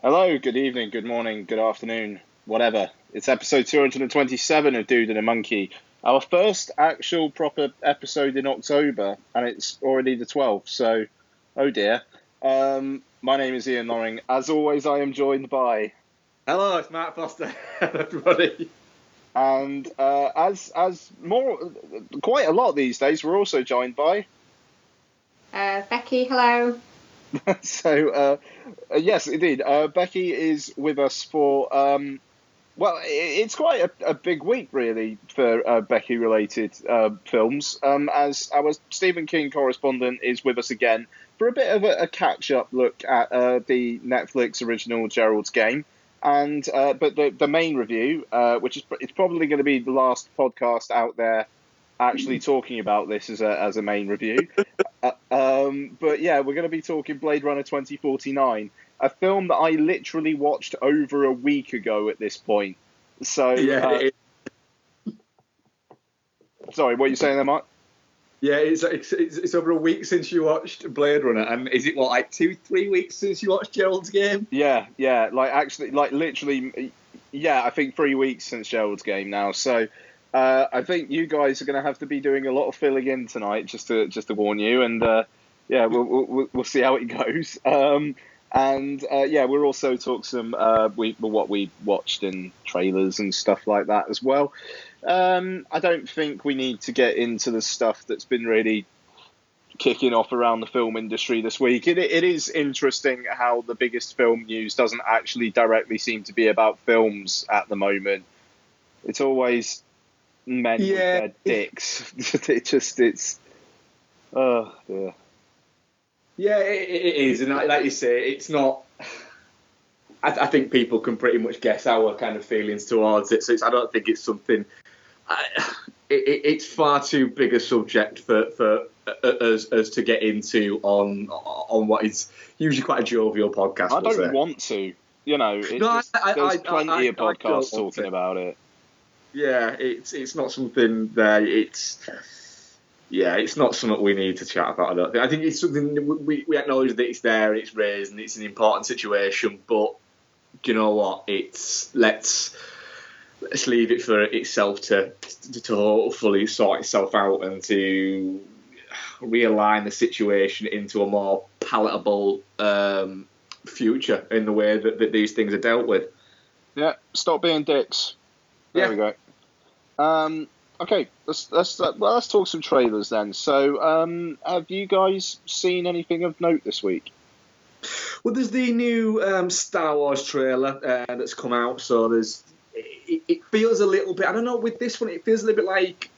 Hello, good evening, good morning, good afternoon, whatever. It's episode 227 of Dude and a Monkey. Our first actual proper episode in October, and it's already the 12th, so oh dear. My name is Ian Loring. As always, I am joined by... Hello, it's Matt Foster, everybody. And as more, quite a lot these days, we're also joined by... Becky, hello. So, yes, indeed. Becky is with us for, well, it's quite a big week, really, for Becky-related films, as our Stephen King correspondent is with us again for a bit of a catch-up look at the Netflix original Gerald's Game. And but the main review, which is it's probably going to be the last podcast out there actually talking about this as a main review. But yeah, we're going to be talking Blade Runner 2049, a film that I literally watched over a week ago at this point. So, Yeah, sorry, what are you saying there, Mark? yeah, it's over a week since you watched Blade Runner, and is it like 2-3 weeks since you watched Gerald's Game? Yeah, literally, yeah, I think 3 weeks since Gerald's Game now. So, I think you guys are going to have to be doing a lot of filling in tonight, just to warn you, and yeah, we'll see how it goes. Yeah, we'll also talk some what we watched in trailers and stuff like that as well. I don't think we need to get into the stuff that's been really kicking off around the film industry this week. It is interesting how the biggest film news doesn't actually directly seem to be about films at the moment. It's always men with their dicks. It's oh dear. Yeah, it is, and like you say, it's not. I think people can pretty much guess our kind of feelings towards it. So I don't think it's something. It's far too big a subject for us to get into on what is usually quite a jovial podcast. I don't want to. You know, there's plenty of podcasts talking about it. Yeah, it's not something that it's not something we need to chat about. I don't think. I think it's something we acknowledge that it's there and it's raised and it's an important situation. But do you know what? Let's leave it for itself to hopefully sort itself out and to realign the situation into a more palatable future in the way that these things are dealt with. Yeah, stop being dicks. There we go. Okay, let's talk some trailers then. So, have you guys seen anything of note this week? Well, there's the new Star Wars trailer that's come out. So it feels a little bit. I don't know. With this one, it feels a little bit like.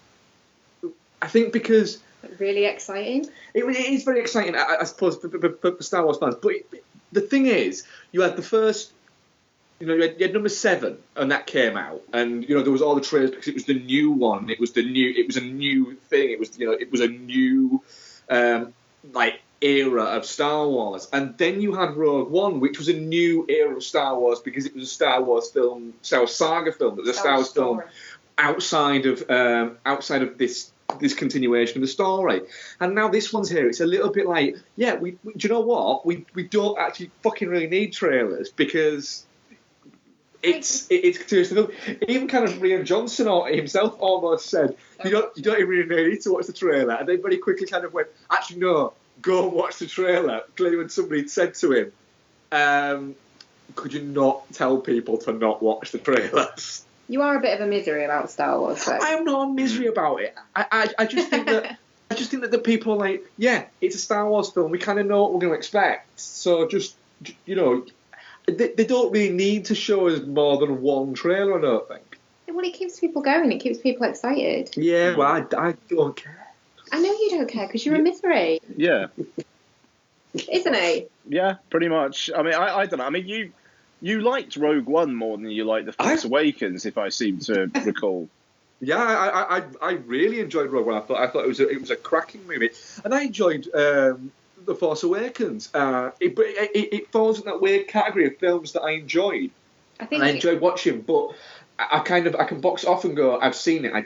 I think because really exciting. It is very exciting, I suppose, for Star Wars fans. But the thing is, you had the first. You had number 7, and that came out, and there was all the trailers because it was the new one. It was a new thing. It was a new era of Star Wars, and then you had Rogue One, which was a new era of Star Wars because it was a Star Wars film, Star Wars saga film. It was a Star Wars film outside of this continuation of the story. And now this one's here. It's a little bit like, yeah, do you know what? We don't actually fucking really need trailers because. It's even kind of Rian Johnson himself almost said you don't even really need to watch the trailer, and they very quickly kind of went, actually no, go and watch the trailer. Clearly when somebody had said to him, could you not tell people to not watch the trailers? You are a bit of a misery about Star Wars, though. I am not a misery about it. I just think that the people are like, yeah, it's a Star Wars film, we kind of know what we're going to expect, so just They don't really need to show us more than one trailer, I don't think. Well, it keeps people going. It keeps people excited. Yeah, well, I don't care. I know you don't care because you're a misery. Yeah. Isn't he? Yeah, pretty much. I mean, I don't know. I mean, you liked Rogue One more than you liked The Force Awakens, if I seem to recall. Yeah, I really enjoyed Rogue One. I thought it was a cracking movie, and I enjoyed The Force Awakens. It falls in that weird category of films that I enjoyed. I enjoyed watching, but I can box it off and go, I've seen it. I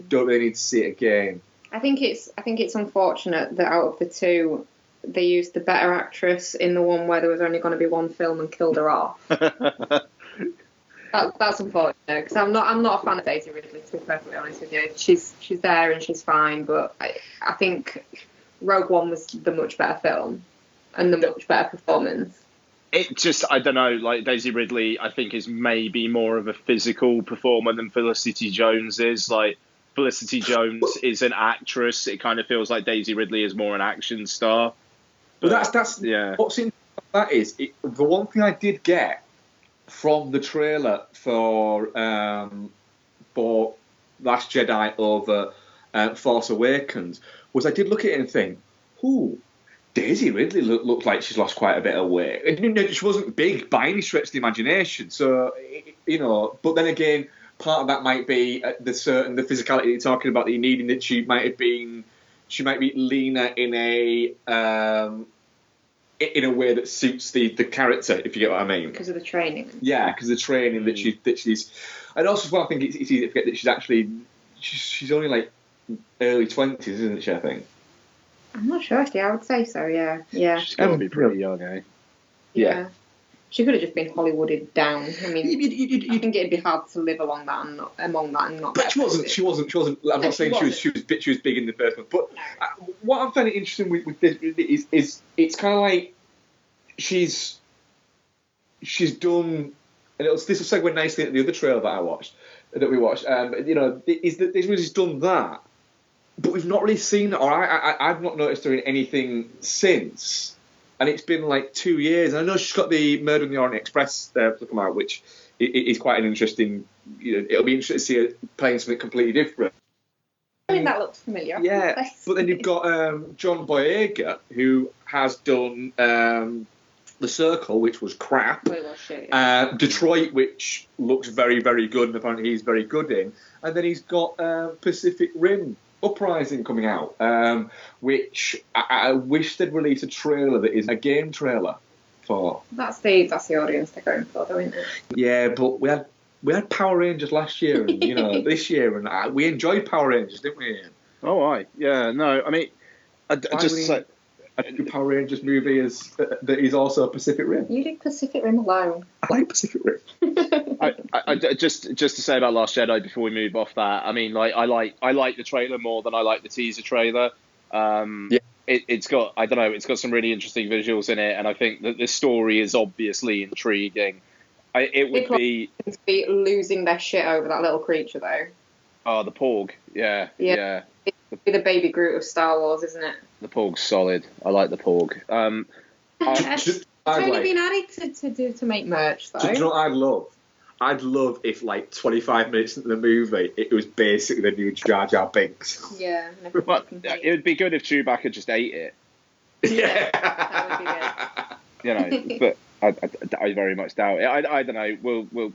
don't really need to see it again. I think it's unfortunate that out of the two, they used the better actress in the one where there was only going to be one film and killed her off. That's unfortunate because I'm not a fan of Daisy Ridley, to be perfectly honest with you. She's there and she's fine, but I think Rogue One was the much better film and the much better performance. It just, I don't know, like Daisy Ridley, I think is maybe more of a physical performer than Felicity Jones is. Like Felicity Jones is an actress. It kind of feels like Daisy Ridley is more an action star. But that's yeah. What's interesting about that is the one thing I did get from the trailer for Last Jedi over Force Awakens was I did look at it and think, ooh, Daisy Ridley looked like she's lost quite a bit of weight. And, she wasn't big by any stretch of the imagination. So, but then again, part of that might be the physicality you're talking about that you need, in that she might be leaner in a way that suits the character, if you get what I mean. Because of the training. Yeah, because of the training that she's, and also as well, I think it's easy to forget that she's only like early 20s, isn't she? I think. I'm not sure actually. I would say so. Yeah. She's got to be pretty young, eh? Yeah. She could have just been Hollywooded down. I mean, I think it'd be hard to live among that and not. But she wasn't. I'm not saying she was big in the first one. But what I'm finding interesting with this is it's kind of like she's done. And this will segue nicely into the other trailer that we watched. Is that this really done that, but we've not really seen it, or I've not noticed her in anything since. And it's been like 2 years. And I know she's got the Murder on the Orient Express to come out, which is quite an interesting. It'll be interesting to see her playing something completely different. I mean, that looks familiar. Yeah, but then you've got John Boyega, who has done The Circle, which was crap. Detroit, which looks very, very good, and apparently he's very good in. And then he's got Pacific Rim Uprising coming out, which I wish they'd release a trailer that is a game trailer for. That's the audience they're going for, though, isn't it? Yeah, but we had Power Rangers last year, and this year, and we enjoyed Power Rangers, didn't we, Ian? Oh, yeah, no, I mean, a Power Rangers movie that is also Pacific Rim. You did Pacific Rim alone. I like Pacific Rim. I just to say about Last Jedi before we move off that, I mean, like I like the trailer more than I like the teaser trailer. Yeah. It's got some really interesting visuals in it, and I think that the story is obviously intriguing. It would be losing their shit over that little creature though. Oh, the Porg, yeah. It would be the baby Groot of Star Wars, isn't it? The Porg's solid. I like the Porg. It's only been added to make merch though. Do you know what I'd love if, like, 25 minutes into the movie, it was basically the new Jar Jar Binks. Yeah. But it would be good if Chewbacca just ate it. Yeah. That would be good. But I very much doubt it. I don't know.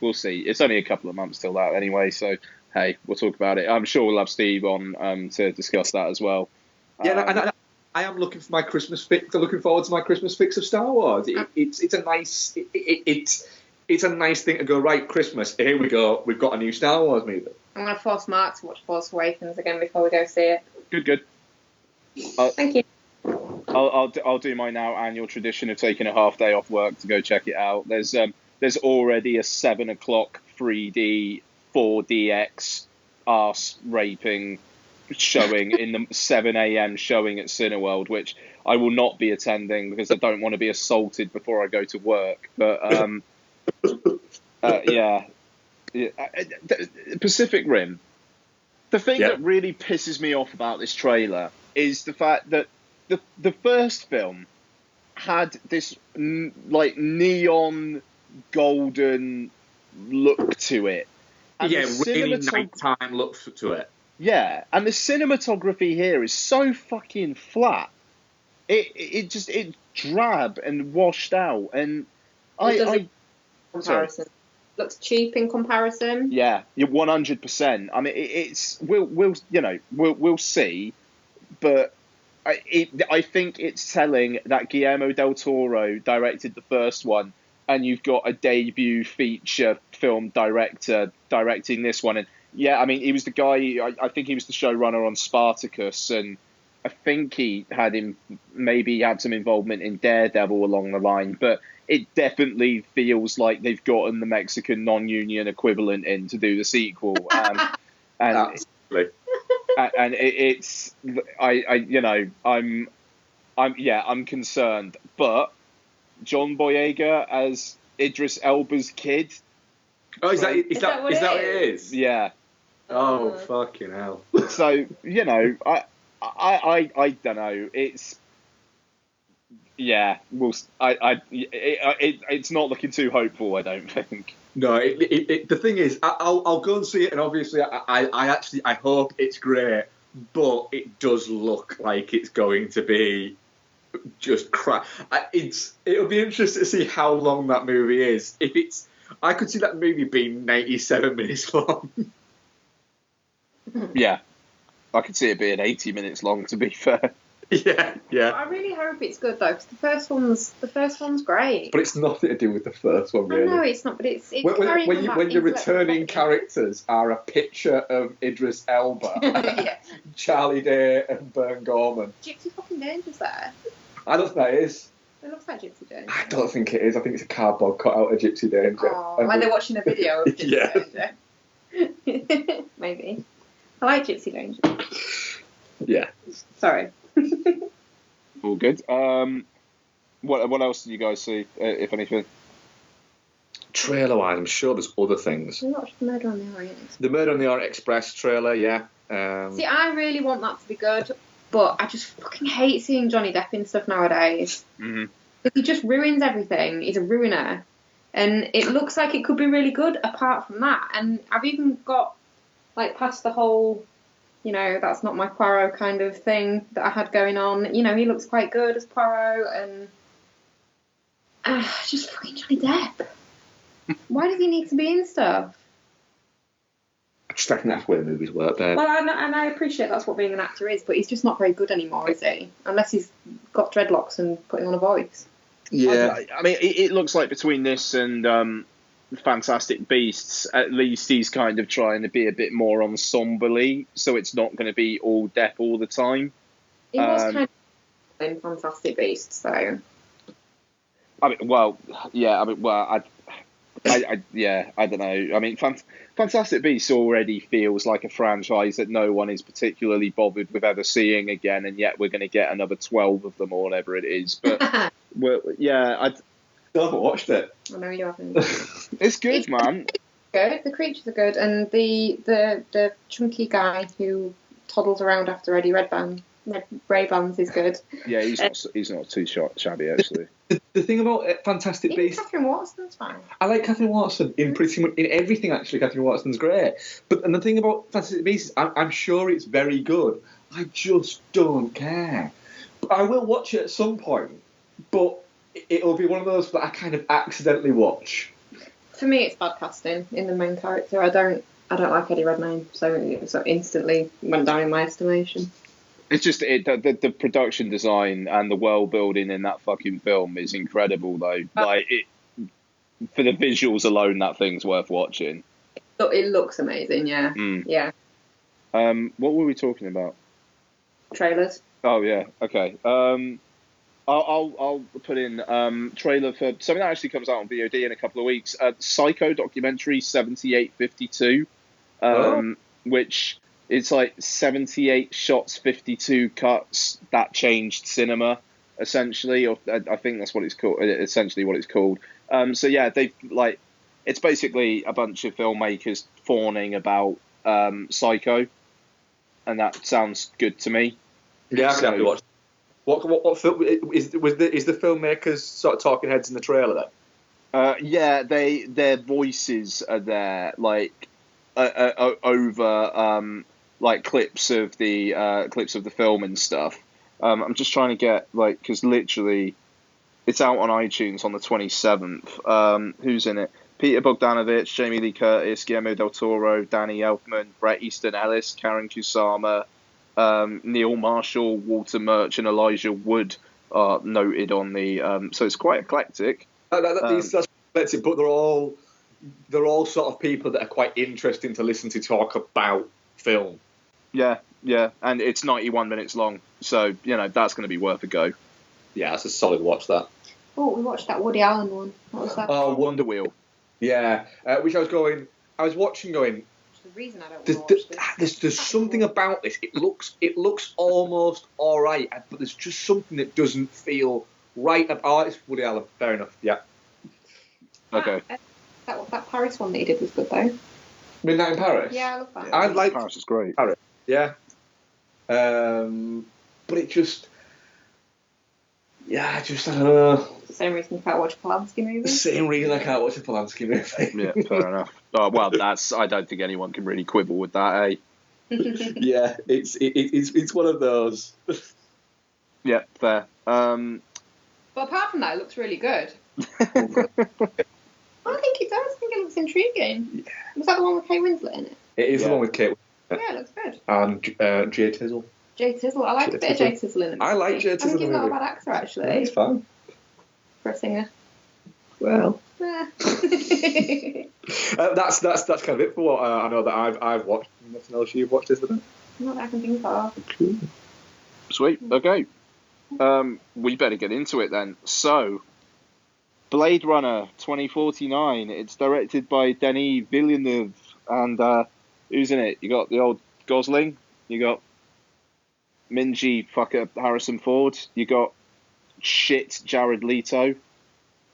We'll see. It's only a couple of months till that anyway, so hey, we'll talk about it. I'm sure we'll have Steve on to discuss that as well. Yeah, and I am looking for my Christmas fix. I'm looking forward to my Christmas fix of Star Wars. It's a nice. It's a nice thing to go, right, Christmas, here we go, we've got a new Star Wars movie. I'm going to force Mark to watch Force Awakens again before we go see it. Good. Thank you. I'll do my now annual tradition of taking a half day off work to go check it out. There's already a 7 o'clock 3D 4DX arse raping showing in the 7 a.m. showing at Cineworld, which I will not be attending because I don't want to be assaulted before I go to work. But Pacific Rim. The thing that really pisses me off about this trailer is the fact that the first film had this like neon golden look to it. And really nighttime look to it. Yeah, and the cinematography here is so fucking flat. It drab and washed out, and comparison. Looks cheap in comparison. Yeah, 100%. I mean, we'll see, but I think it's telling that Guillermo del Toro directed the first one, and you've got a debut feature film director directing this one. And yeah, I mean, he was the guy. I think he was the showrunner on Spartacus, and think he had some involvement in Daredevil along the line, but it definitely feels like they've gotten the Mexican non-union equivalent in to do the sequel. And Absolutely. and it's I'm concerned, but John Boyega as Idris Elba's kid. Oh, is that what it is? Yeah. Oh, fucking hell. So, I don't know. It's it's not looking too hopeful, I don't think. No, the thing is, I'll go and see it, and obviously, I hope it's great, but it does look like it's going to be just crap. It'll be interesting to see how long that movie is. I could see that movie being 97 minutes long. Yeah, I could see it being 80 minutes long, to be fair. Yeah. I really hope it's good though, because the first one's great. But it's nothing to do with the first one, really. No, it's not. But it's when your returning characters are a picture of Idris Elba, Charlie Day, and Bern Gorman. Gypsy fucking Danger's there. I don't think that is. It looks like Gypsy Danger. I don't think it is. I think it's a cardboard cutout of Gypsy Danger. Oh, like they're watching a video of Gypsy Danger. Maybe. I like Gypsy Danger. Yeah. Sorry. All good. What else did you guys see, if anything? Trailer-wise, I'm sure there's other things. We watched the Murder on the Orient Express. The Murder on the Orient Express trailer, yeah. See, I really want that to be good, but I just fucking hate seeing Johnny Depp in stuff nowadays. Mm-hmm. He just ruins everything. He's a ruiner. And it looks like it could be really good apart from that. And I've even got, past the whole, that's not my Poirot kind of thing that I had going on. He looks quite good as Poirot, and just fucking Johnny Depp. Why does he need to be in stuff? I just reckon that's where movies work, babe. Well, and I appreciate that's what being an actor is, but he's just not very good anymore, is he? Unless he's got dreadlocks and putting on a voice. Yeah, I mean, it looks like between this and Fantastic Beasts, at least he's kind of trying to be a bit more ensemble-y, so it's not going to be all Depp all the time. He was kind of in Fantastic Beasts, so. I don't know. I mean, Fantastic Beasts already feels like a franchise that no one is particularly bothered with ever seeing again, and yet we're going to get another 12 of them or whatever it is. But I still haven't watched it. I know you haven't. It's good, man. Good. The creatures are good, and the chunky guy who toddles around after Eddie Ray-Bans is good. Yeah, he's not too shabby actually. The thing about Fantastic Beasts, Catherine Waterston's fine. I like Catherine Watterson in pretty much in everything. Actually, Catherine Watterson's great. And the thing about Fantastic Beasts, I'm sure it's very good. I just don't care. I will watch it at some point, but it'll be one of those that I kind of accidentally watch. For me, it's bad casting in the main character. I don't like Eddie Redmayne, so instantly went down in my estimation. It's just the production design and the world building in that fucking film is incredible, though. For the visuals alone, that thing's worth watching. It looks amazing, yeah. Yeah. What were we talking about? Trailers. Oh yeah, okay. I'll put in trailer for something that actually comes out on VOD in a couple of weeks. Psycho documentary 7852, which. It's 78 shots, 52 cuts. That changed cinema, essentially, or I think that's what it's called. Essentially, what it's called. So yeah, it's basically a bunch of filmmakers fawning about Psycho, and that sounds good to me. Yeah, I can have to watch. What film is the filmmakers sort of talking heads in the trailer then? Yeah, their voices are there, over. Clips of the film and stuff. I'm just trying to get because literally, it's out on iTunes on the 27th. Who's in it? Peter Bogdanovich, Jamie Lee Curtis, Guillermo del Toro, Danny Elfman, Bret Easton Ellis, Karen Kusama, Neil Marshall, Walter Murch, and Elijah Wood are noted on the. So it's quite eclectic. That's eclectic, but they're all sort of people that are quite interesting to listen to talk about film. Yeah, Yeah, and it's 91 minutes long, so that's going to be worth a go. Yeah, that's a solid watch. That. Oh, we watched that Woody Allen one. What was that? Oh, Wonder Wheel. Yeah, which I was watching going. The reason I don't want to watch this. There's something about this. It looks almost all right, but there's just something that doesn't feel right. Oh, it's Woody Allen. Fair enough. Yeah. Okay. That Paris one that he did was good though. Midnight in Paris. Yeah, I love that. I like Paris is great. Paris. Yeah. But it just. Yeah, I don't know. The same reason you can't watch a Polanski movie. The same reason I can't watch a Polanski movie. Yeah, fair enough. Oh, well, I don't think anyone can really quibble with that, eh? Yeah, it's one of those. Yeah, fair. But apart from that, it looks really good. I think it does. I think it looks intriguing. Yeah. Was that the one with Kate Winslet in it? It is the one with Kate Winslet. Yeah, it looks good. And Jay Tizzle. Jay Tizzle. I like a bit of Jay Tizzle in it. I like Jay Tizzle. I think he's not a bad actor, actually. Yeah, he's fine. For a singer. Well. Yeah. That's kind of it for what I know that I've watched. Nothing else you've watched, isn't it? Not that I can think of. Cool. Sweet. Okay. We better get into it then. So, Blade Runner 2049. It's directed by Denis Villeneuve, and who's in it? You got the old Gosling. You got Mingy fucker Harrison Ford. You got shit Jared Leto.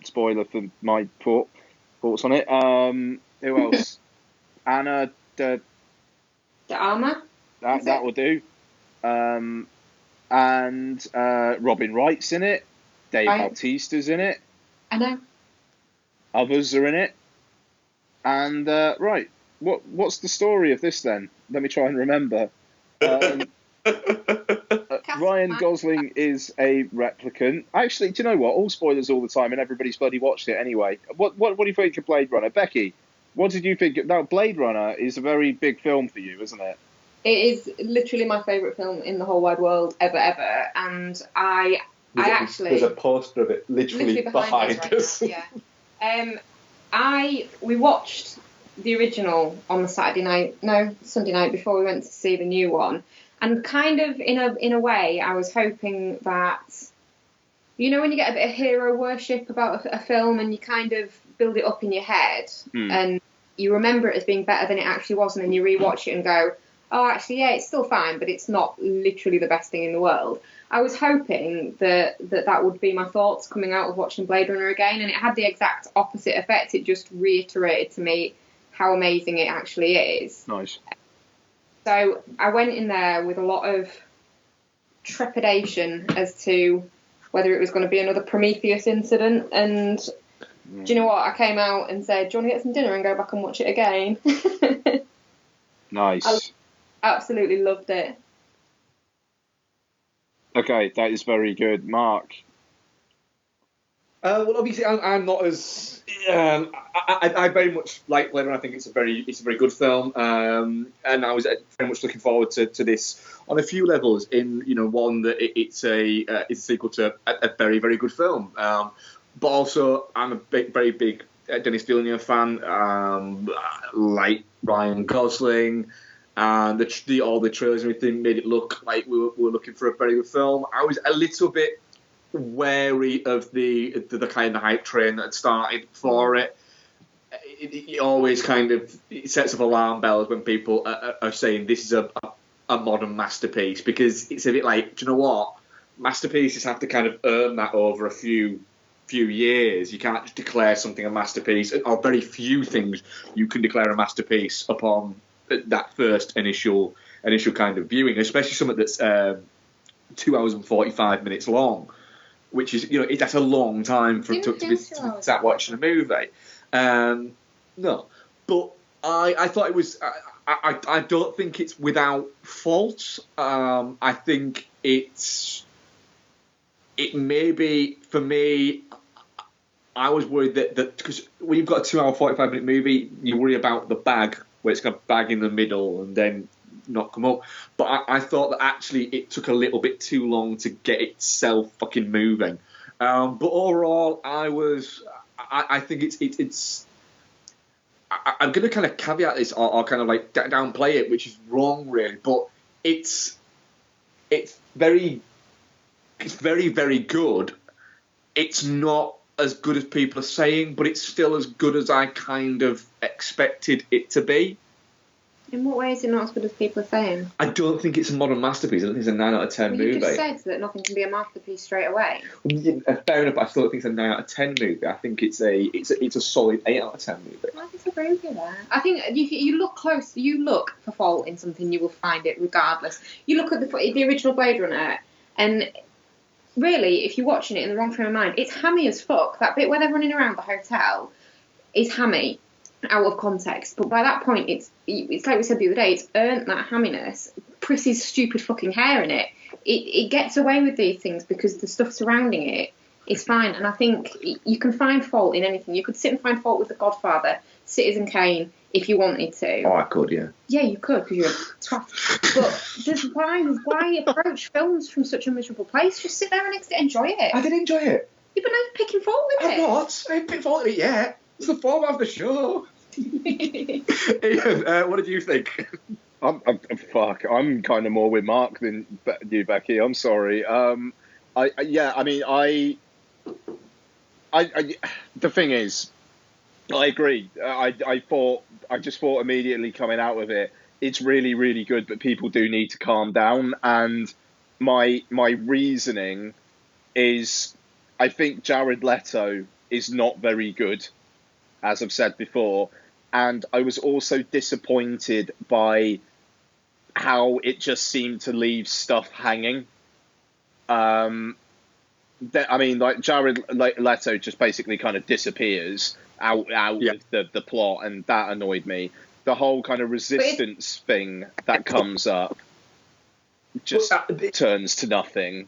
Spoiler for my thoughts on it. Who else? Anna de Armour. That will do. And Robin Wright's in it. Dave Bautista's in it. I know. Others are in it. And right, what's the story of this then? Let me try and remember. Ryan Gosling is a replicant. Actually, do you know what? All spoilers all the time, and everybody's bloody watched it anyway. What do you think of Blade Runner, Becky? What did you think? Now, Blade Runner is a very big film for you, isn't it? It is literally my favourite film in the whole wide world ever, and I actually there's a poster of it literally behind us. Right now, yeah. We watched the original on the Sunday night before we went to see the new one, and kind of in a way I was hoping that, when you get a bit of hero worship about a film and you kind of build it up in your head and you remember it as being better than it actually was, and then you rewatch it and go, oh, actually, yeah, it's still fine, but it's not literally the best thing in the world. I was hoping that would be my thoughts coming out of watching Blade Runner again, and it had the exact opposite effect. It just reiterated to me how amazing it actually is. Nice. So I went in there with a lot of trepidation as to whether it was going to be another Prometheus incident, and do you know what? I came out and said, do you want to get some dinner and go back and watch it again? Nice. I absolutely loved it. Okay, that is very good. Mark? Well, obviously, I'm not as. I very much like Blade Runner. I think it's a very good film, and I was very much looking forward to this on a few levels. In one that it's a sequel to a very very good film, but also I'm a very big Denis Villeneuve fan. Like Ryan Gosling. And all the trailers and everything made it look like we were looking for a very good film. I was a little bit wary of the kind of hype train that had started for it. It always kind of sets off alarm bells when people are saying this is a modern masterpiece, because it's a bit like, do you know what? Masterpieces have to kind of earn that over a few years. You can't just declare something a masterpiece, or very few things you can declare a masterpiece upon that first initial kind of viewing, especially something that's 2 hours and 45 minutes long, which is that's a long time to start watching a movie. No, but I thought it was. I don't think it's without fault. I think it may be, for me. I was worried that because when you've got a 2 hour 45 minute movie, you worry about the bag, where it's going to bag in the middle and then not come up. But I thought that actually it took a little bit too long to get itself fucking moving. But overall, I think it's. I'm going to kind of caveat this or kind of like downplay it, which is wrong really. But it's very, very good. It's not as good as people are saying, but it's still as good as I kind of expected it to be. In what way is it not as good as people are saying? I don't think it's a modern masterpiece. I don't think it's a 9 out of 10 movie. You just said that nothing can be a masterpiece straight away. Fair enough, but I still don't think it's a 9 out of 10 movie. I think it's a solid 8 out of 10 movie. I disagree with you there. I think you look close. You look for fault in something, you will find it regardless. You look at the original Blade Runner, and really, if you're watching it in the wrong frame of mind, it's hammy as fuck. That bit where they're running around the hotel is hammy, out of context. But by that point, it's like we said the other day, it's earned that hamminess. Prissy's stupid fucking hair in it. It gets away with these things because the stuff surrounding it is fine. And I think you can find fault in anything. You could sit and find fault with The Godfather, Citizen Kane, if you wanted to. Oh, I could, yeah. Yeah, you could, because you're a twat. But just why approach films from such a miserable place? Just sit there and enjoy it. I did enjoy it. Yeah, but now you're picking fault with it. I'm not. I haven't picked fault with it yet. It's the format of the show. Ian, what did you think? I'm kind of more with Mark than you, Becky. I'm sorry. The thing is, I agree. I just thought immediately coming out of it, it's really, really good, but people do need to calm down. And my reasoning is, I think Jared Leto is not very good, as I've said before. And I was also disappointed by how it just seemed to leave stuff hanging. Jared Leto just basically kind of disappears out of the plot, and that annoyed me. The whole kind of resistance thing that comes up just turns to nothing.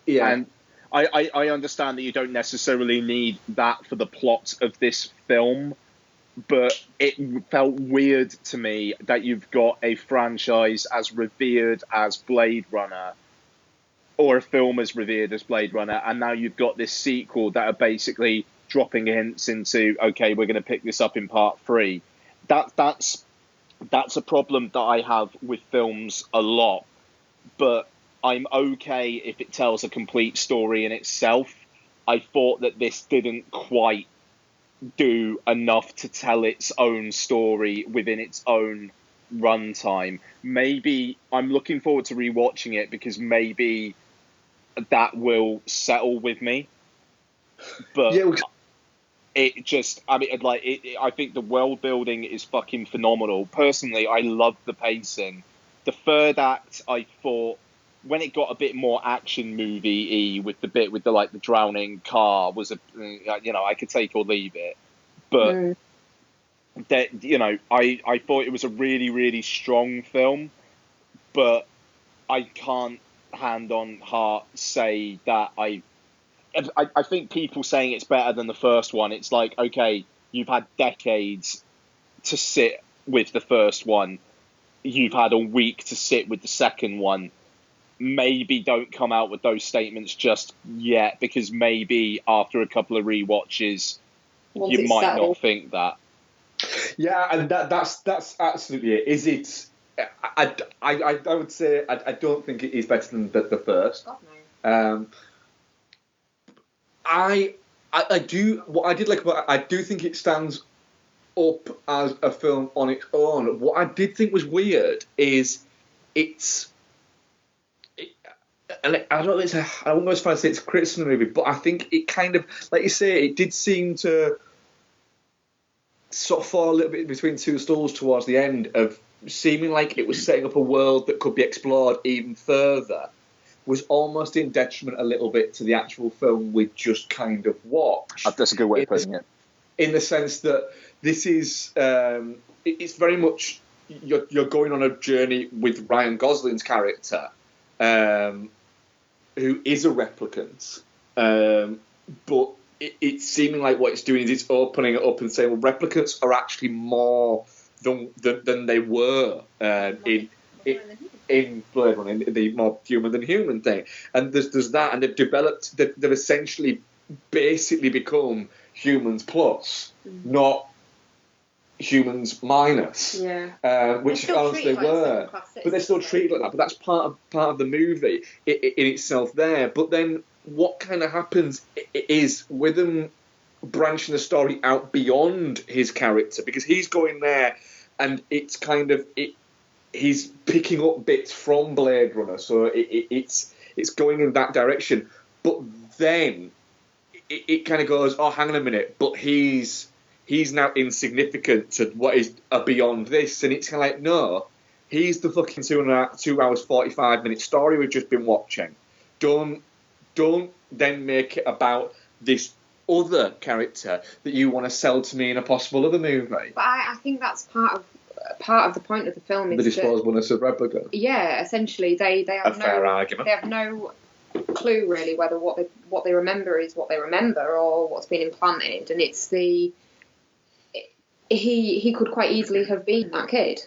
Yeah. And I understand that you don't necessarily need that for the plot of this film, but it felt weird to me that you've got a franchise as revered as Blade Runner, or a film as revered as Blade Runner, and now you've got this sequel that are basically dropping hints into, okay, we're going to pick this up in part 3. That's a problem that I have with films a lot, but I'm okay if it tells a complete story in itself. I thought that this didn't quite do enough to tell its own story within its own runtime. Maybe I'm looking forward to rewatching it because maybe that will settle with me. But it just, I think the world building is fucking phenomenal. Personally, I love the pacing. The third act, I thought, when it got a bit more action movie-y with the bit with the drowning car, was I could take or leave it, but that I thought it was a really, really strong film, but I can't hand on heart say that I think people saying it's better than the first one, it's like, okay, you've had decades to sit with the first one, you've had a week to sit with the second one. Maybe don't come out with those statements just yet, because maybe after a couple of rewatches, you might not think that. Yeah, and that's absolutely it. Is it? I would say I don't think it is better than the first. God, no. I do. What I did like about it, I do think it stands up as a film on its own. What I did think was weird is it's. And I don't know. I almost want to say it's a criticism movie, but I think it kind of, like you say, it did seem to sort of fall a little bit between two stools towards the end, of seeming like it was setting up a world that could be explored even further, was almost in detriment a little bit to the actual film we just kind of watched. That's a good way of putting it. In the sense that this is, it's very much, you're going on a journey with Ryan Gosling's character, who is a replicant, but it's seeming like what it's doing is it's opening it up and saying, well, replicants are actually more than they were in Blade Runner, the more human than human thing. And there's that, and they've essentially basically become humans plus, not humans minus, which honestly were, but they're still treated like that. But that's part of the movie in itself there. But then what kind of happens is with them branching the story out beyond his character, because he's going there and it's kind of he's picking up bits from Blade Runner, so it's going in that direction. But then it kind of goes, oh, hang on a minute, but he's now insignificant to what is beyond this, and it's kind of like, no, he's the fucking 2 hours 45-minute story we've just been watching. Don't then make it about this other character that you want to sell to me in a possible other movie. But I think that's part of the point of the film. The disposableness of replica. Yeah, essentially, they have fair argument. They have no clue really whether what they remember is what they remember or what's been implanted, and it's he could quite easily have been that kid.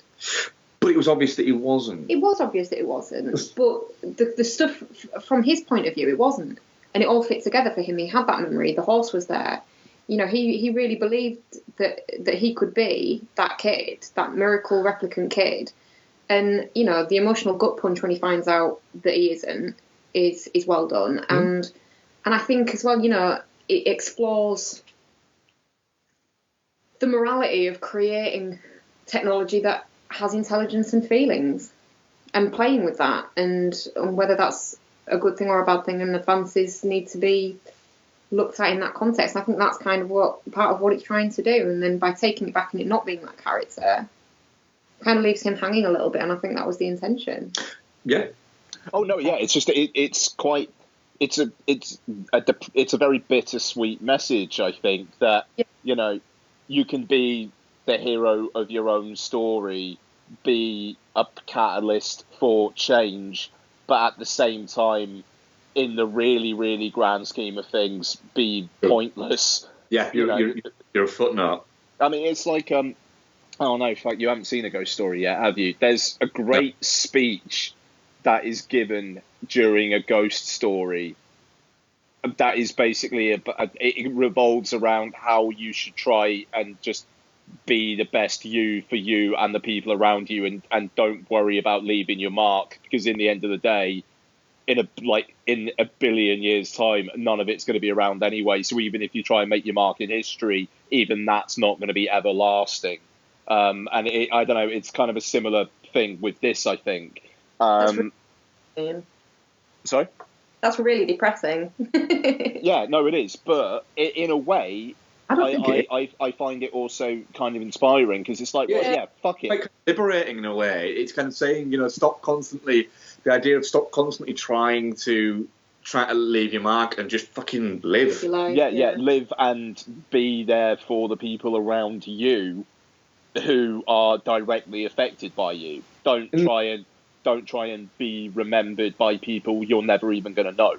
But it was obvious that he wasn't. It was obvious that it wasn't. But the stuff from his point of view, it wasn't. And it all fit together for him. He had that memory. The horse was there. You know, he really believed that he could be that kid, that miracle replicant kid. And, you know, the emotional gut punch when he finds out that he isn't is well done. And I think as well, you know, it explores the morality of creating technology that has intelligence and feelings and playing with that, and whether that's a good thing or a bad thing, and advances need to be looked at in that context. I think that's kind of part of what it's trying to do, and then by taking it back and it not being that character kind of leaves him hanging a little bit, and I think that was the intention. Yeah. Oh no, yeah, it's just it's a very bittersweet message, I think, that you know, you can be the hero of your own story, be a catalyst for change, but at the same time, in the really, really grand scheme of things, be pointless. Yeah, you're a footnote. I mean, it's like, I don't know, if you haven't seen A Ghost Story yet, have you? There's a great speech that is given during A Ghost Story that is basically, it revolves around how you should try and just be the best you for you and the people around you, and don't worry about leaving your mark, because in the end of the day, in a billion years' time, none of it's going to be around anyway. So even if you try and make your mark in history, even that's not going to be everlasting. And I don't know, it's kind of a similar thing with this, I think. Sorry? That's really depressing. Yeah, no, it is. But in a way, I find it also kind of inspiring, because it's like, fuck it. Like liberating in a way. It's kind of saying, you know, the idea of stop constantly trying to leave your mark and just fucking live. Live and be there for the people around you who are directly affected by you. Don't try and be remembered by people you're never even going to know.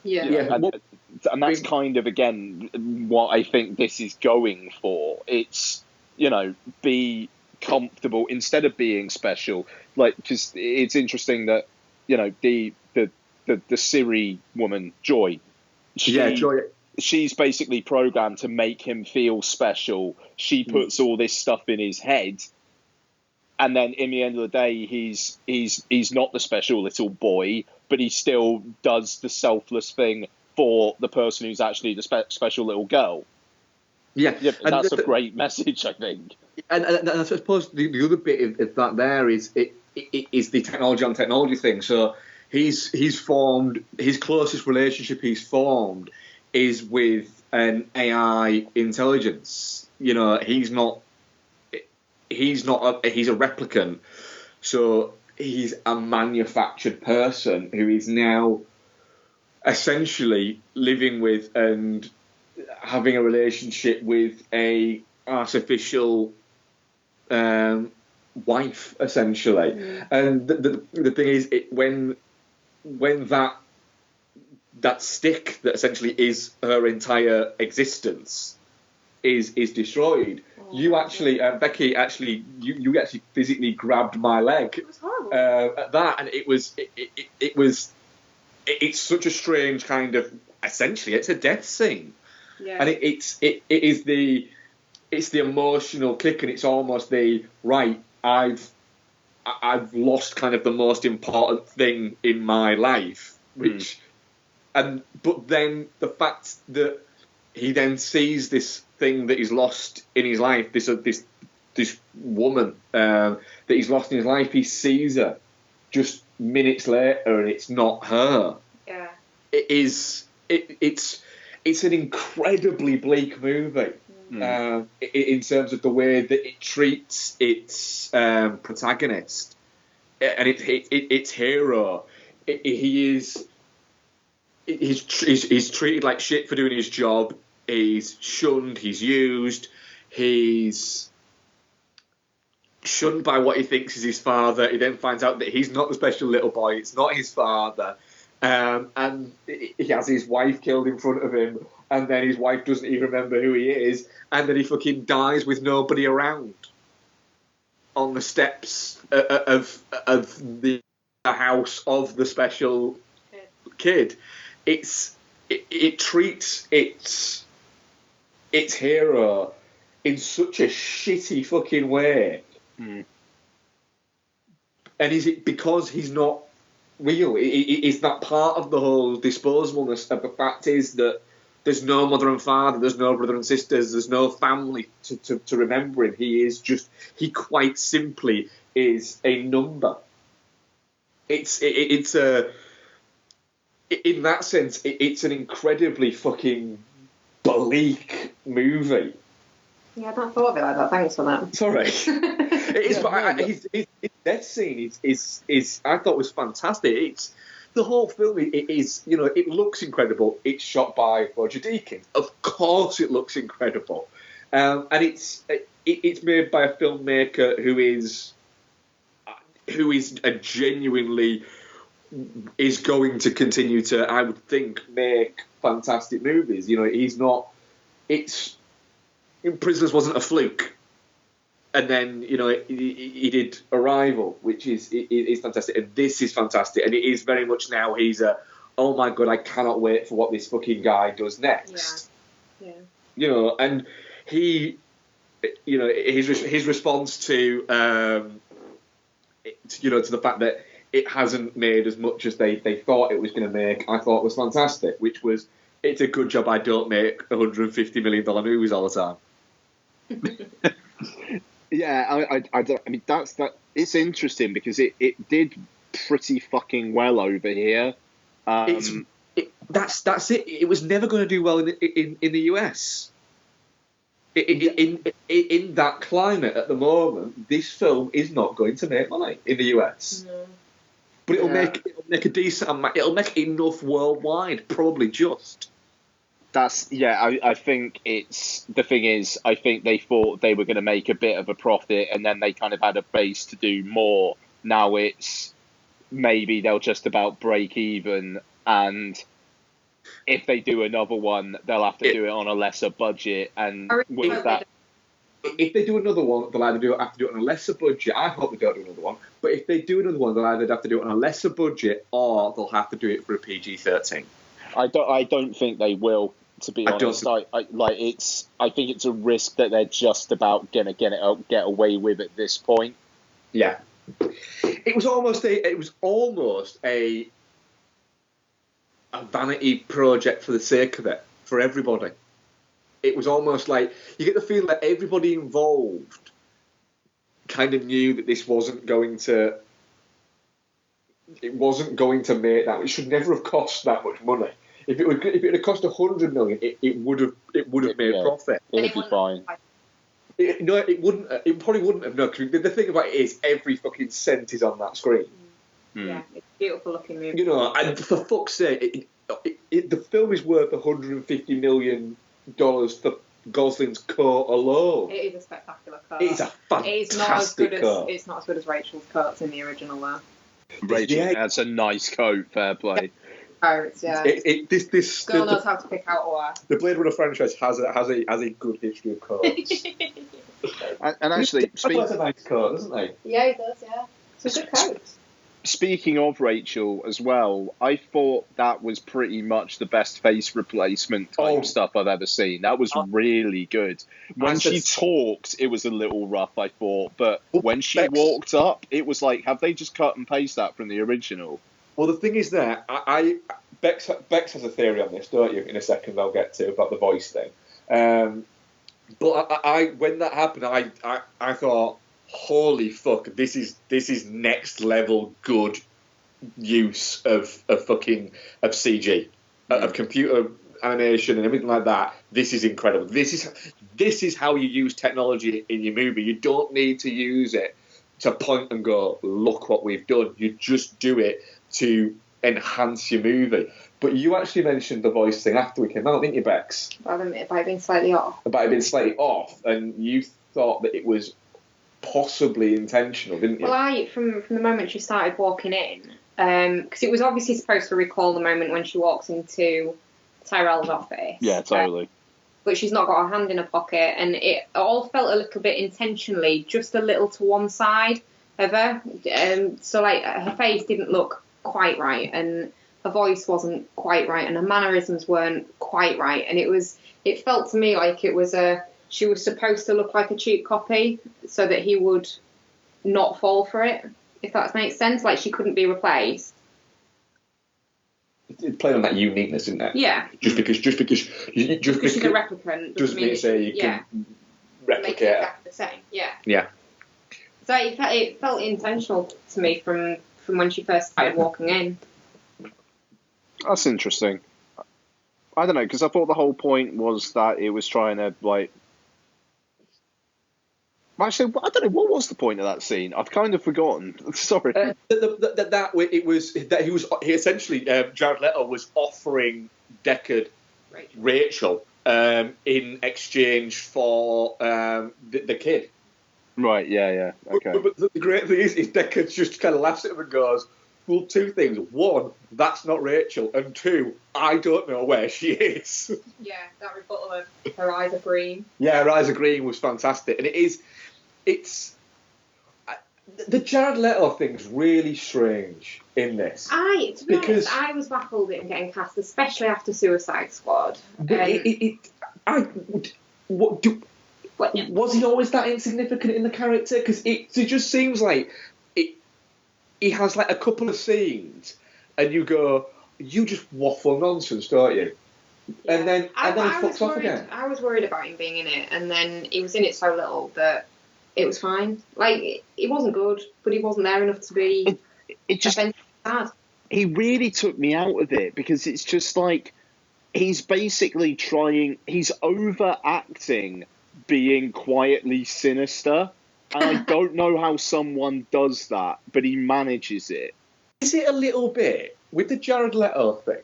And that's kind of, again, what I think this is going for. It's, you know, be comfortable instead of being special. Like, just, it's interesting that, you know, the Siri woman, Joy. Joy. She's basically programmed to make him feel special. She puts all this stuff in his head. And then in the end of the day, he's not the special little boy, but he still does the selfless thing for the person who's actually the special little girl. Yeah, and that's a great message, I think. And I suppose the other bit of that there is it is the technology on technology thing. So he's formed, his closest relationship he's formed is with an AI intelligence. You know, he's a replicant, so he's a manufactured person who is now essentially living with and having a relationship with a artificial wife, essentially. And the thing is, when that stick that essentially is her entire existence is destroyed. You actually, Becky, you actually physically grabbed my leg. It was horrible. At that, and it's such a strange kind of, essentially, it's a death scene. Yeah. And it is it's the emotional kick, and it's almost the right. I've lost kind of the most important thing in my life, which, but then the fact that he then sees this thing that he's lost in his life, this woman that he's lost in his life, he sees her just minutes later, and it's not her. Yeah, it's an incredibly bleak movie. In terms of the way that it treats its protagonist and its hero. He's treated like shit for doing his job. He's shunned. He's used. He's shunned by what he thinks is his father. He then finds out that he's not the special little boy. It's not his father. And he has his wife killed in front of him, and then his wife doesn't even remember who he is, and then he fucking dies with nobody around on the steps of the house of the special kid. It treats its hero in such a shitty fucking way. And is it because he's not real? Is that part of the whole disposableness of the fact is that there's no mother and father, there's no brother and sisters, there's no family to remember him. He quite simply is a number. It's in that sense, it's an incredibly fucking bleak movie. Yeah, I've not thought of it like that. Thanks for that. Sorry. It is, but his death scene is I thought was fantastic. It's the whole film. It is, it looks incredible. It's shot by Roger Deakins. Of course, it looks incredible, and it's made by a filmmaker who is a genuinely is going to continue to, I would think, make fantastic movies. He's not. Prisoners wasn't a fluke. And then, he did Arrival, which is fantastic. And this is fantastic. And it is very much now he's oh my God, I cannot wait for what this fucking guy does next. Yeah. And he, his response to, to the fact that it hasn't made as much as they thought it was going to make, I thought was fantastic, which was, it's a good job I don't make $150 million movies all the time. Yeah, I don't. I mean, that's that. It's interesting because it did pretty fucking well over here. That's it. It was never going to do well in the US. In that climate at the moment, this film is not going to make money in the US. No. But it'll make a decent amount. It'll make enough worldwide, probably just. I think it's the thing is, I think they thought they were going to make a bit of a profit, and then they kind of had a base to do more. Now it's maybe they'll just about break even, and if they do another one, they'll have to do it on a lesser budget. And with that, if they do another one, they'll either have to do it on a lesser budget. I hope they don't do another one. But if they do another one, they'll either have to do it on a lesser budget, or they'll have to do it for a PG-13. I don't think they will. To be honest, I think it's a risk that they're just about gonna get away with at this point. Yeah, it was almost a vanity project for the sake of it for everybody. It was almost like you get the feeling that everybody involved kind of knew that this wasn't going to make that. It should never have cost that much money. If it had cost $100 million, it would have made a profit. It'd be fine. It wouldn't. It probably wouldn't have. No, cause the thing about it is every fucking cent is on that screen. Yeah, it's a beautiful looking movie. And for fuck's sake, the film is worth $150 million for Gosling's coat alone. It is a spectacular coat. It's a fantastic coat. It's not as good as Rachel's coats in the original, though. Rachel, that's a nice coat. Fair play. Pirates, yeah. This girl knows how to pick out a wear. The Blade Runner franchise has a good history of coats. and actually, he has a nice coat, doesn't he? Yeah, he does. Yeah, it's a good coat. speaking of Rachel as well, I thought that was pretty much the best face replacement type stuff I've ever seen. That was really good. When she talked, it was a little rough, I thought, but when she walked up, it was like, have they just cut and paste that from the original? Well, the thing is that Bex has a theory on this, don't you? In a second, I'll get to about the voice thing. But when that happened, I thought, holy fuck, this is next level good use of CG, of computer animation and everything like that. This is incredible. This is how you use technology in your movie. You don't need to use it to point and go, look what we've done. You just do it to enhance your movie. But you actually mentioned the voice thing after we came out, didn't you, Bex? About it being slightly off. About it being slightly off, and you thought that it was possibly intentional, didn't you? Well, from the moment she started walking in, because it was obviously supposed to recall the moment when she walks into Tyrell's office. Yeah, totally. But she's not got her hand in her pocket, and it all felt a little bit intentionally, just a little to one side of her. So, like, her face didn't look quite right, and her voice wasn't quite right, and her mannerisms weren't quite right, and it felt to me like she was supposed to look like a cheap copy so that he would not fall for it, if that makes sense. Like, she couldn't be replaced. It played on that uniqueness, didn't it? Yeah. Just because she's a replicant doesn't mean to say you can replicate make it exactly the same. Yeah. Yeah. So it felt intentional to me from when she first started walking in. That's interesting. I don't know, because I thought the whole point was that it was trying to, like... Actually, I don't know, what was the point of that scene? I've kind of forgotten. Sorry. He essentially, Jared Leto was offering Deckard Rachel in exchange for the kid. Right, yeah, okay. But the great thing is Deckard just kind of laughs at him and goes, well, two things. One, that's not Rachel. And two, I don't know where she is. Yeah, that rebuttal of her eyes are green. Yeah, her eyes are green was fantastic. And it's... The Jared Leto thing's really strange in this. To be honest, I was baffled at him getting cast, especially after Suicide Squad. Was he always that insignificant in the character? Because it just seems like he has like a couple of scenes, and you go, you just waffle nonsense, don't you? Yeah. And then he fucks off again. I was worried about him being in it, and then he was in it so little that it was fine. Like, it wasn't good, but he wasn't there enough to be it just bad. He really took me out of it, because it's just like he's basically he's overacting being quietly sinister, and I don't know how someone does that, but he manages it. Is it a little bit, with the Jared Leto thing,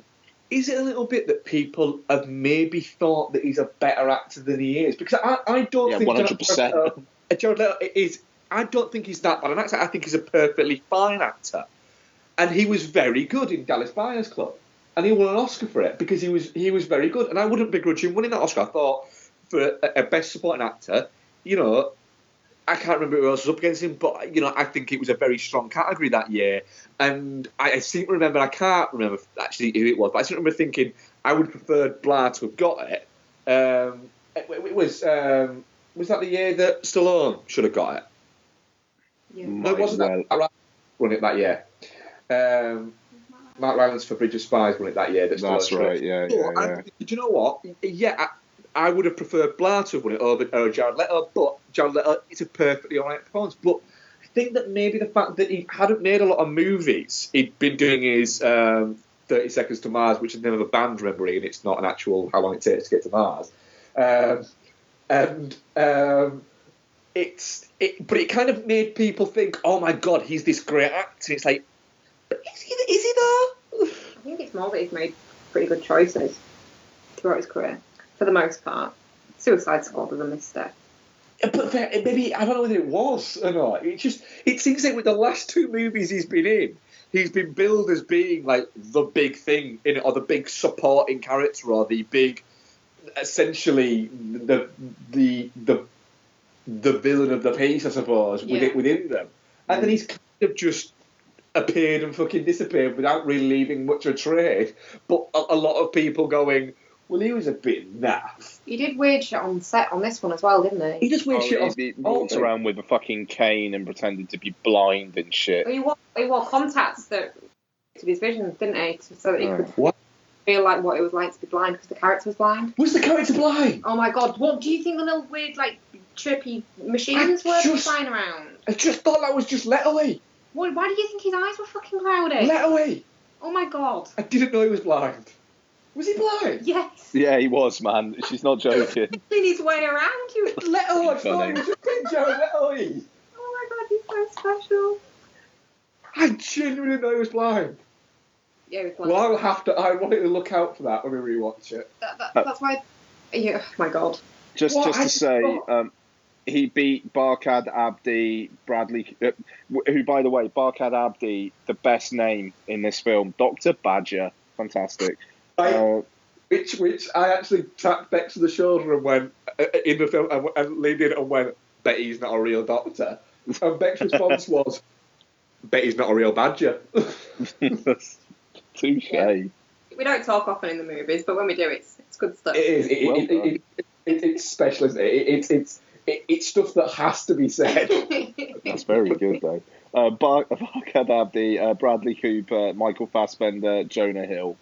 is it a little bit that people have maybe thought that he's a better actor than he is? Because I don't think 100%. Jared Leto is. I don't think he's that bad an actor. I think he's a perfectly fine actor, and he was very good in Dallas Buyers Club, and he won an Oscar for it because he was very good, and I wouldn't begrudge him winning that Oscar. I thought for a best supporting actor, I can't remember who else was up against him, but I think it was a very strong category that year, and I seem to remember. I can't remember actually who it was, but I seem to remember thinking I would prefer Blair to have got it. It was. Was that the year that Stallone should have got it? Yeah. No, it wasn't that. Mark won it that year. Mark Rylance for Bridge of Spies won it that year. That's right, yeah. Do you know what? Yeah, I would have preferred Blair to have won it over Jared Leto, but Jared Leto is a perfectly alright performance. But I think that maybe the fact that he hadn't made a lot of movies, he'd been doing his 30 Seconds to Mars, which is the name of a band, remembering, and it's not an actual how long it takes to get to Mars. But it kind of made people think, oh my god, he's this great actor. It's like, but is he though? I think it's more that he's made pretty good choices throughout his career, for the most part. Suicide Squad was a misstep. But maybe, I don't know whether it was or not. It seems like with the last two movies he's been in, he's been billed as being like the big thing in it, or the big supporting character, or the big, essentially the villain of the piece, I suppose, within them. And then he's kind of just appeared and fucking disappeared without really leaving much of a trace. But a lot of people going, well, he was a bit naff. He did weird shit on set on this one as well, didn't he? He just weird shit on. He walks around with a fucking cane and pretended to be blind and shit. Well, he wore contacts that to his vision, didn't he? So that he could feel like what it was like to be blind because the character was blind. Was the character blind? Oh my god! What do you think the little weird, like, trippy machines were flying around? I just thought that was just Letterly. Why do you think his eyes were fucking cloudy? Letterly. Oh my god! I didn't know he was blind. Was he blind? Yes. Yeah, he was, man. She's not joking. In his way around you. Letterly. I thought he was a picture of Letterly. Oh my god, he's so special. I genuinely didn't know he was blind. Yeah, he was blind. Well, I want to look out for that when we rewatch it. That's why. Yeah. Oh my god. Just to say, he beat Barkhad Abdi, Bradley, who, by the way, Barkhad Abdi, the best name in this film, Dr. Badger, fantastic. Which I actually tapped Bex to the shoulder and went in the film and leaned in and went, bet he's not a real doctor. And Beck's response was, bet he's not a real badger. Touche. Yeah. We don't talk often in the movies, but when we do, it's good stuff. It is. It's special, isn't it? It's stuff that has to be said. That's very good, though. Barkhad Abdi, Bradley Cooper, Michael Fassbender, Jonah Hill.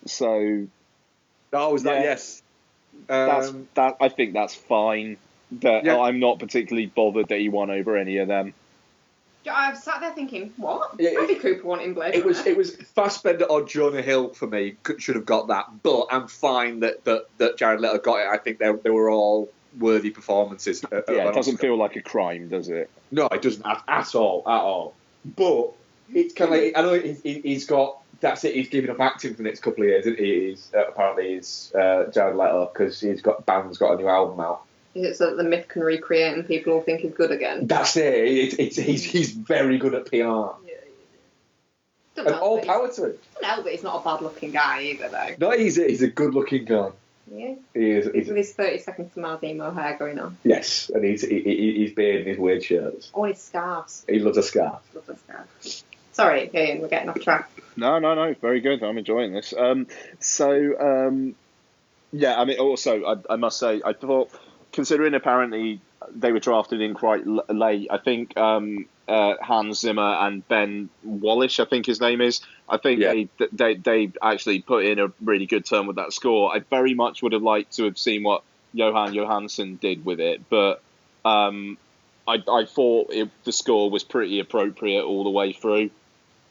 So, was that yes? I think that's fine. I'm not particularly bothered that he won over any of them. I've sat there thinking, what? Bradley Cooper won in Blade Runner. It was Fassbender or Jonah Hill for me. Should have got that, but I'm fine that Jared Leto got it. I think they were all worthy performances. It doesn't feel like a crime, does it? No, it doesn't at all. But it's kind of like, I know he's got. That's it. He's giving up acting for the next couple of years. Apparently he's Jared Leto because band's got a new album out. Is it so that the myth can recreate and people will think he's good again? That's it. He's very good at PR. Yeah. And all power to him. Don't help it, he's not a bad-looking guy either, though. No, he's a good-looking guy. Yeah. He is. With his 30 seconds to Mars emo hair going on. Yes, and he's beard and his weird shirts. Oh, and his scarves. He loves a scarf. Sorry, Ian, we're getting off track. No, very good. I'm enjoying this. I mean, also, I must say, I thought, considering apparently they were drafted in quite late, I think Hans Zimmer and Ben Wallish, I think his name is, I think they actually put in a really good turn with that score. I very much would have liked to have seen what Johan Johansson did with it, but I thought the score was pretty appropriate all the way through.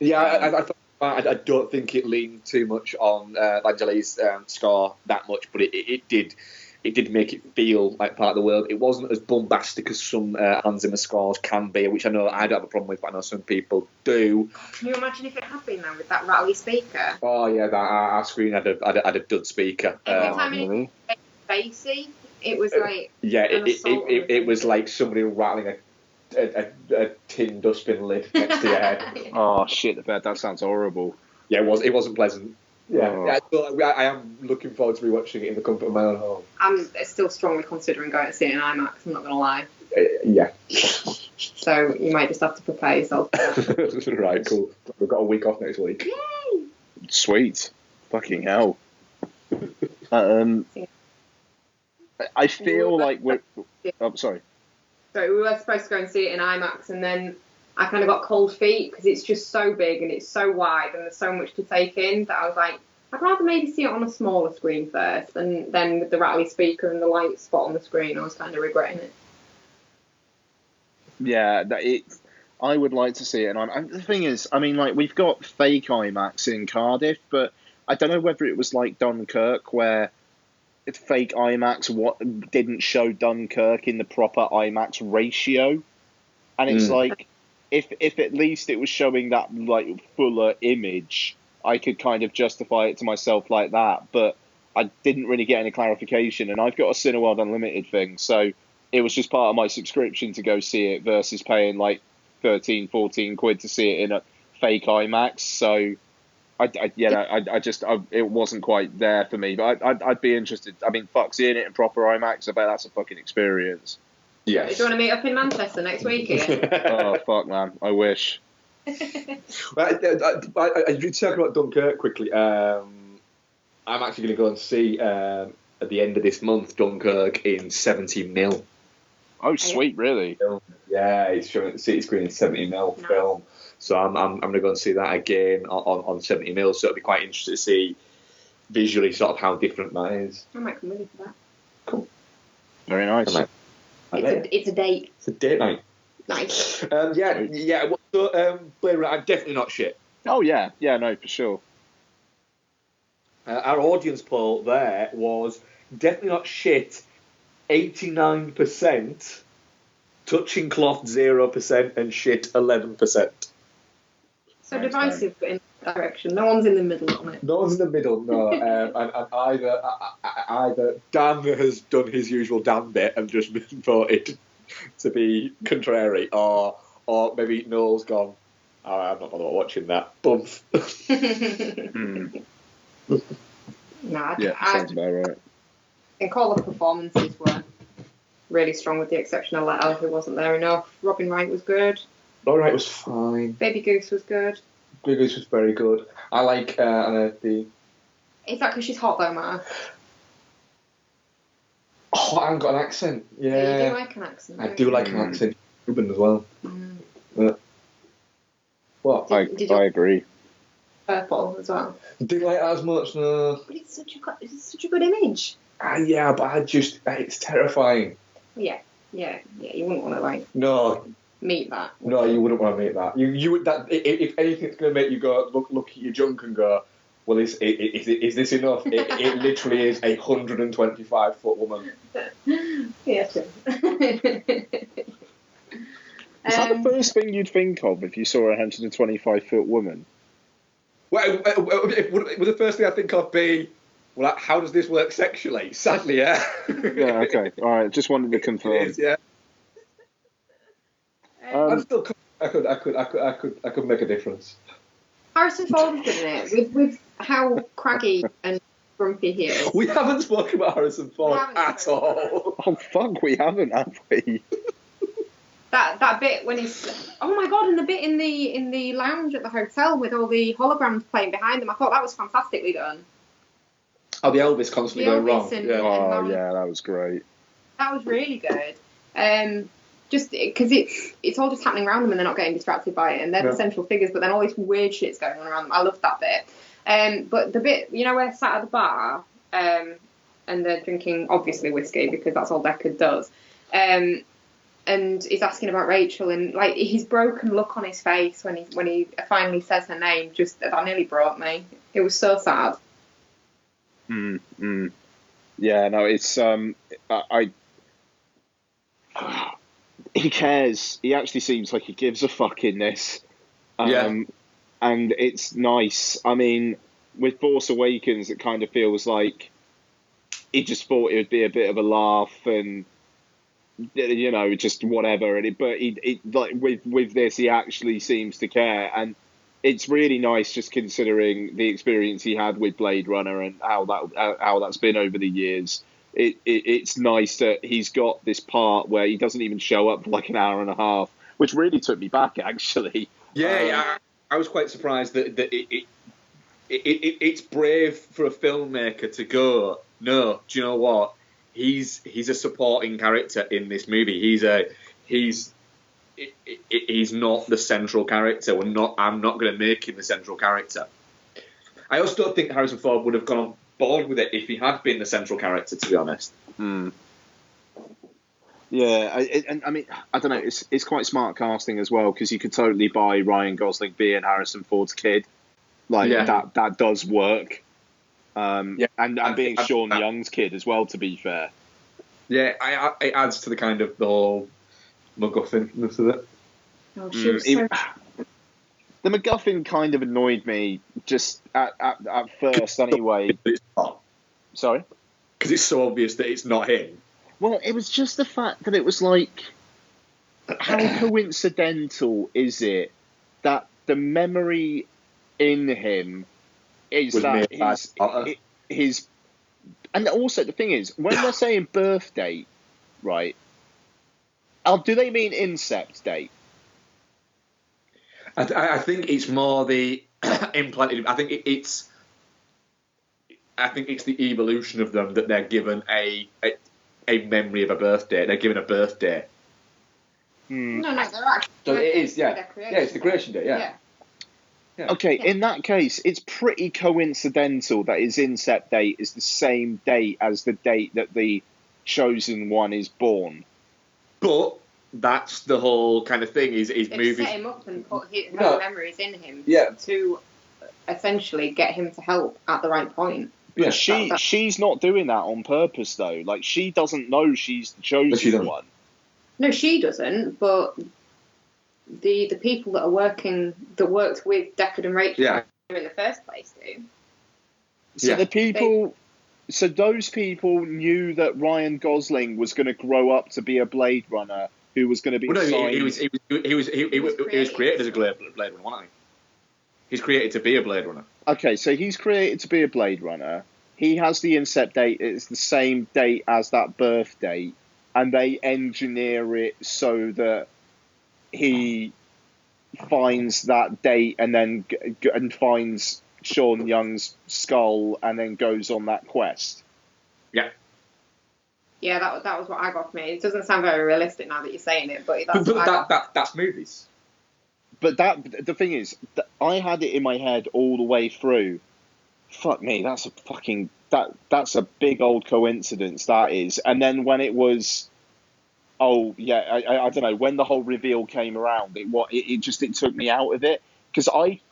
Yeah, I don't think it leaned too much on Vangelis's score that much, but it did make it feel like part of the world. It wasn't as bombastic as some Hans Zimmer scores can be, which I know I don't have a problem with, but I know some people do. Can you imagine if it had been though with that rattly speaker? Oh yeah, our screen had a dud speaker. Every time it was bassy, it was like it was like somebody rattling a tin dustbin lid next to your head. Oh shit! That sounds horrible. Yeah, it wasn't pleasant. Yeah, Oh. I am looking forward to rewatching it in the comfort of my own home. I'm still strongly considering going to see it in IMAX, I'm not going to lie. Yeah. So you might just have to prepare yourself. Right, cool. We've got a week off next week. Yay! Sweet. Fucking hell. I feel like we're... Oh, sorry. So we were supposed to go and see it in IMAX, and then I kind of got cold feet because it's just so big and it's so wide and there's so much to take in that I was like, I'd rather maybe see it on a smaller screen first, and then with the rattly speaker and the light spot on the screen, I was kind of regretting it. Yeah, I would like to see it, and the thing is, I mean, like, we've got fake IMAX in Cardiff, but I don't know whether it was like Dunkirk where fake IMAX didn't show Dunkirk in the proper IMAX ratio, and it's like, if at least it was showing that like fuller image, I could kind of justify it to myself like that, but I didn't really get any clarification, and I've got a Cineworld Unlimited thing, so it was just part of my subscription to go see it versus paying like 13, 14 quid to see it in a fake IMAX, so it wasn't quite there for me, but I'd be interested. I mean, fuck, seeing it in proper IMAX, I bet that's a fucking experience. Yes. Do you want to meet up in Manchester next week, Ian? Oh, fuck, man. I wish. You talk about Dunkirk quickly. I'm actually going to go and see at the end of this month Dunkirk in 70mm. Oh, sweet, really? Yeah, it's showing at the City Screen in 70mm film. So I'm going to go and see that again on 70mm. So it'll be quite interesting to see visually sort of how different that is. I might come with you for that. Cool. Very nice. It's a date. It's a date night. Nice. Yeah. So, Blade Runner, I'm definitely not shit. Oh, yeah. Yeah, no, for sure. Our audience poll there was definitely not shit, 89%, touching cloth 0%, and shit 11%. So divisive, but in that direction. No one's in the middle on it. No one's in the middle, no. And either Dan has done his usual Dan bit and just been voted to be contrary, or maybe Noel's gone, I'm not bothered about watching that. Bump. Sounds about right. I think all the performances were really strong, with the exception of Leto, who wasn't there enough. Robin Wright was good. Robin Wright was fine. Baby Goose was good. Baby Goose was very good. I like the... Is that because she's hot though, Matt? Oh, I haven't got an accent. Yeah. You do like an accent. I do like an accent. Ruben as well. What? I agree. Purple as well. I didn't like it as much, no. But it's such a good image. Yeah, but it's terrifying. Yeah, you wouldn't want to No, meet that. No, you wouldn't want to meet that. You would that if anything's going to make you go look at your junk and go, well, is this enough? It literally is a 125-foot woman. Yeah. Sure. Is that the first thing you'd think of if you saw a 125-foot woman? Well, would the first thing I think of be, well, how does this work sexually? Sadly, yeah. Yeah. Okay. All right. Just wanted to confirm. It is, yeah. I'm still. I could make a difference. Harrison Ford was good in it, with how craggy and grumpy he is. We haven't spoken about Harrison Ford at all. Oh fuck, we haven't, have we? That bit when he's, oh my god, and the bit in the lounge at the hotel with all the holograms playing behind them, I thought that was fantastically done. Oh, the Elvis constantly going wrong. Yeah, that was great. That was really good. Just because it's all just happening around them and they're not getting distracted by it, and they're the central figures, but then all this weird shit's going on around them. I loved that bit. But the bit, where they're sat at the bar, and they're drinking, obviously, whiskey, because that's all Deckard does. And he's asking about Rachel, and his broken look on his face when he finally says her name, just that nearly broke me. It was so sad. Yeah, no, it's he cares. He actually seems like he gives a fuck in this. And it's nice. I mean, with Force Awakens, it kind of feels like he just thought it would be a bit of a laugh and, just whatever. But with this, he actually seems to care, and it's really nice just considering the experience he had with Blade Runner and how that's been over the years. It's nice that he's got this part where he doesn't even show up for like an hour and a half, which really took me back, actually. Yeah, I was quite surprised that it's brave for a filmmaker to go, no, do you know what? He's a supporting character in this movie. He's not the central character. I'm not going to make him the central character. I also don't think Harrison Ford would have gone on board with it if he had been the central character, to be honest. Yeah, I mean, I don't know. It's quite smart casting as well, because you could totally buy Ryan Gosling being Harrison Ford's kid. That does work. And being Sean Young's kid as well, to be fair. Yeah, it adds to the kind of the whole MacGuffin-ness of it. Oh, she was so... The MacGuffin kind of annoyed me just at first, anyway. It's not. Sorry? Because it's so obvious that it's not him. Well, it was just the fact that it was like, how coincidental is it that the memory in him is was that his... And also, the thing is, when they're saying birth date, right, do they mean incept date? I think it's more the implanted. I think it's the evolution of them that they're given a memory of a birthday. They're given a birthday. No, they're actually. So it is, yeah. Yeah, it's the creation day, yeah. Okay, in that case, it's pretty coincidental that his incept date is the same date as the date that the chosen one is born. But that's the whole kind of thing. Is movies set him up and put his memories in him to essentially get him to help at the right point. But she's not doing that on purpose, though. Like, she doesn't know she's the chosen one. No, she doesn't. But the people that worked with Deckard and Rachel in the first place do. So those people knew that Ryan Gosling was going to grow up to be a Blade Runner who was going to be. Well, no, he was created as a Blade Runner, wasn't he? He's created to be a Blade Runner. Okay, so he's created to be a Blade Runner. He has the incept date. It's the same date as that birth date, and they engineer it so that he finds that date and then finds Sean Young's skull and then goes on that quest. Yeah. Yeah, that was what I got from it. It doesn't sound very realistic now that you're saying it, but that's movies. But the thing is, I had it in my head all the way through. Fuck me, that's a big old coincidence, that is. And then when it was, I don't know, when the whole reveal came around, it took me out of it. Because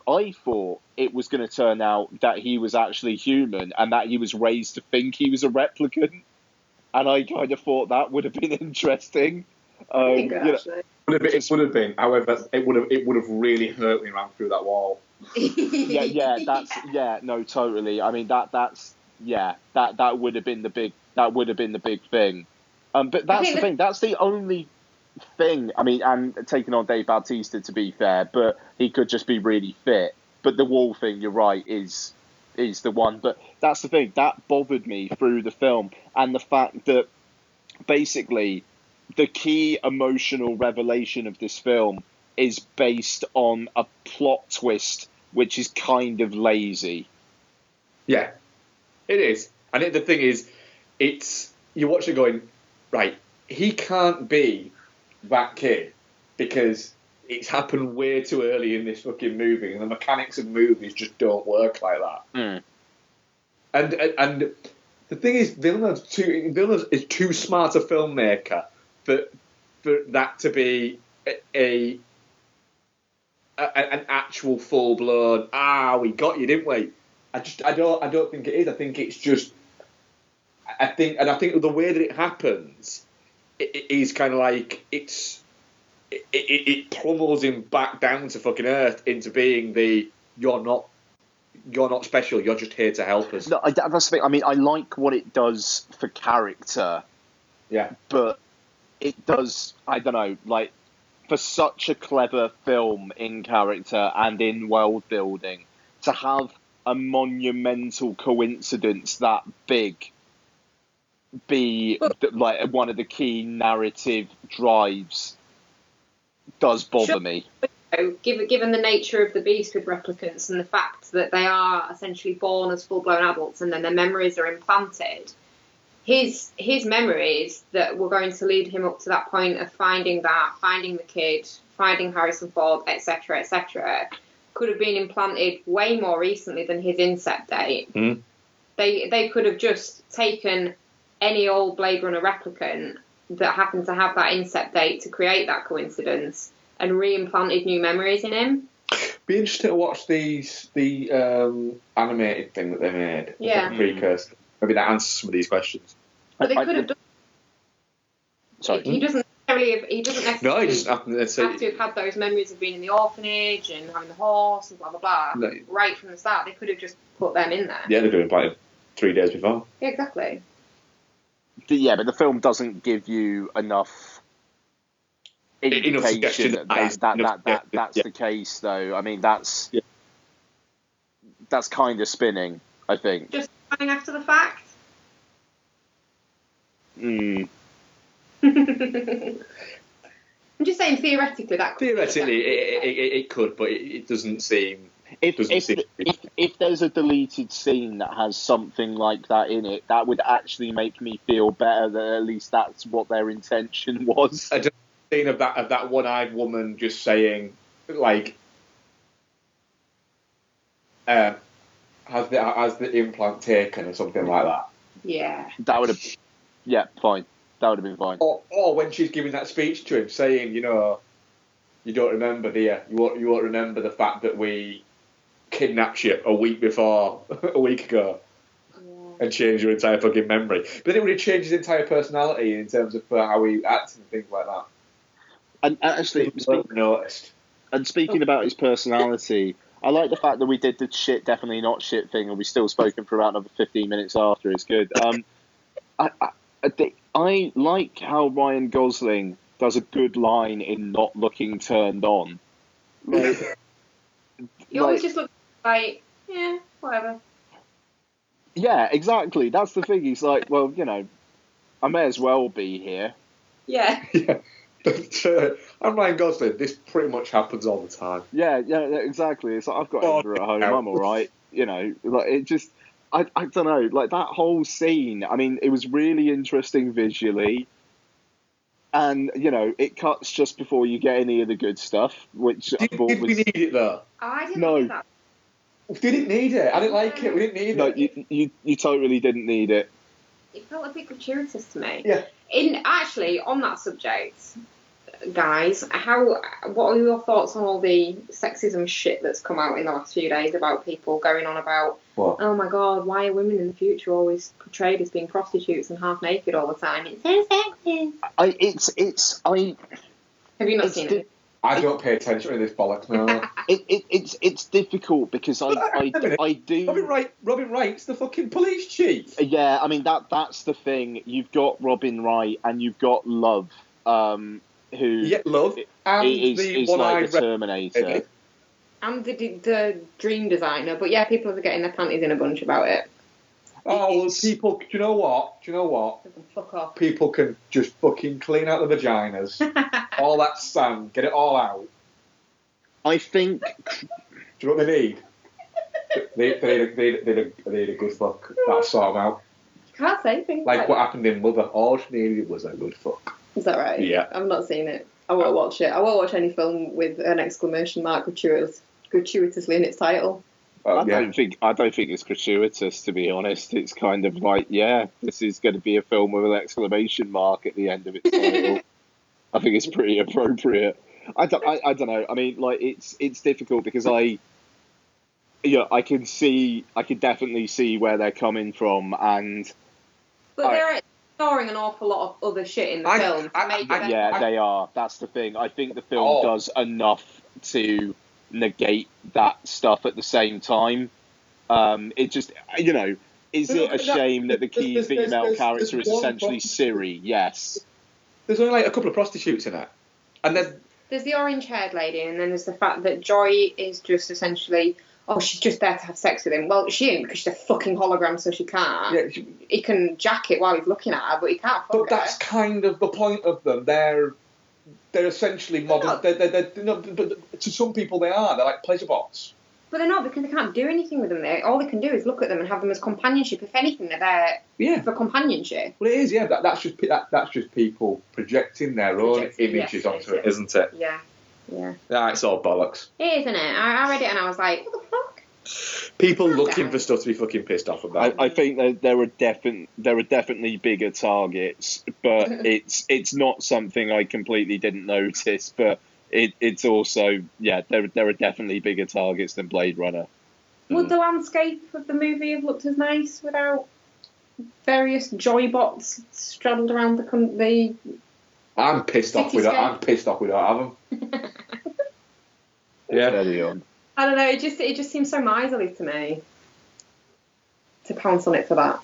I thought it was going to turn out that he was actually human and that he was raised to think he was a replicant. And I kind of thought that would have been interesting. It would have been. However, it would have really hurt when he ran through that wall. Totally. I mean that would have been the big thing. But that's the thing. That's the only thing. I mean, and taking on Dave Bautista, to be fair, but he could just be really fit. But the wall thing, you're right, is the one. But that's the thing that bothered me through the film, and the fact that basically the key emotional revelation of this film is based on a plot twist which is kind of lazy. Yeah, it is. And the thing is, you watch it going, right, he can't be that kid because it's happened way too early in this fucking movie, and the mechanics of movies just don't work like that. And the thing is, Villeneuve is too smart a filmmaker for that to be an actual full blown. We got you, didn't we? I don't think it is. I think it's just. I think the way that it happens, it is kind of like it plummels him back down to fucking earth into being you're not special. You're just here to help us. No, that's the thing. I mean, I like what it does for character. Yeah, but it does. I don't know, like for such a clever film in character and in world building, to have a monumental coincidence that big be like one of the key narrative drives does bother me. Given the nature of the beast with replicants and the fact that they are essentially born as full-blown adults and then their memories are implanted, his memories that were going to lead him up to that point of finding the kid, finding Harrison Ford, etc., could have been implanted way more recently than his incept date. They could have just taken any old Blade Runner replicant that happened to have that incept date to create that coincidence and re-implanted new memories in him. Be interesting to watch the animated thing that they made. Yeah. Precursor. Maybe that answers some of these questions. But they could have done. Sorry. He doesn't necessarily. No, he doesn't have to have had those memories of being in the orphanage and having the horse and blah blah blah. No. Right from the start, they could have just put them in there. Yeah, they've been implanted 3 days before. Yeah, exactly. Yeah, but the film doesn't give you enough indication that's the case, though. I mean, that's kind of spinning, I think. Just coming after the fact. I'm just saying theoretically that could Theoretically, it could, but it doesn't seem. If there's a deleted scene that has something like that in it, that would actually make me feel better that at least that's what their intention was. I just seen of that one-eyed woman just saying like, has the implant taken or something like that. Yeah. That would have, fine. That would have been fine. Or when she's giving that speech to him, saying, you know, you don't remember, do you? You won't remember the fact that we kidnapped you a week ago, and changed your entire fucking memory. But then it would have changed his entire personality in terms of how he acts and things like that. And actually, speaking about his personality, I like the fact that we did the shit, definitely not shit thing, and we still spoken for about another 15 minutes after. It's good. I like how Ryan Gosling does a good line in Not Looking Turned On. Like, he always just looks like, yeah, whatever. Yeah, exactly. That's the thing. He's like, well, you know, I may as well be here. Yeah. Yeah. But I'm Ryan Gosling. This pretty much happens all the time. Yeah, exactly. It's like, I've got Amber at home. I'm all right. You know, like it just, I don't know, like that whole scene. I mean, it was really interesting visually, and you know, it cuts just before you get any of the good stuff, which I thought did was. we need it though? I didn't No. like that. We didn't need it. I didn't like it. We didn't need it. No, you totally didn't need it. It felt a bit gratuitous to me. Yeah. Actually, on that subject, guys, what are your thoughts on all the sexism shit that's come out in the last few days about people going on about, what? Oh my god, why are women in the future always portrayed as being prostitutes and half naked all the time? It's so sexist. Have you not seen it? I don't pay attention to this bollocks, no. It's difficult because I do. Robin Wright's the fucking police chief. Yeah, I mean that's the thing. You've got Robin Wright and you've got Love, who Love and is like the Terminator. I'm the dream designer, but yeah, people are getting their panties in a bunch about it. Oh, well, people, do you know what? Fuck off. People can just fucking clean out the vaginas. All that sand, get it all out. I think. Do you know what they need? They need a good fuck. That's sort of out. Can't say things like what happened in Mother. All she needed was a good fuck. Is that right? Yeah. I've not seen it. I won't watch it. I won't watch any film with an exclamation mark gratuitously in its title. I don't think it's gratuitous, to be honest. It's kind of like, this is going to be a film with an exclamation mark at the end of its title. I think it's pretty appropriate. I don't know. I mean, like it's difficult because I can definitely see where they're coming from, and they're ignoring an awful lot of other shit in the film. They are. That's the thing. I think the film does enough to negate that stuff at the same time. It just, is it a shame that the key female character is essentially Siri? Yes. There's only like a couple of prostitutes in it, and there's the orange-haired lady, and then there's the fact that Joy is just essentially, she's just there to have sex with him. Well, she ain't, because she's a fucking hologram, so she can't. Yeah, he can jack it while he's looking at her, but he can't fuck her. But that's kind of the point of them. They're essentially modern. But to some people they are. They're like pleasure bots. But they're not, because they can't do anything with them. All they can do is look at them and have them as companionship. If anything, they're there for companionship. Well, it is. Yeah, that's just people projecting their own images onto it, isn't it? Yeah. It's all bollocks. It is, isn't it? I read it and I was like, what the fuck? People looking for stuff to be fucking pissed off about. I think there are definitely bigger targets, but it's not something I completely didn't notice. But it's also there are definitely bigger targets than Blade Runner. Would the landscape of the movie have looked as nice without various joy bots straddled around the I'm pissed off with that. I'm pissed off with that. Have them. Yeah. I don't know. It just seems so miserly to me to pounce on it for that.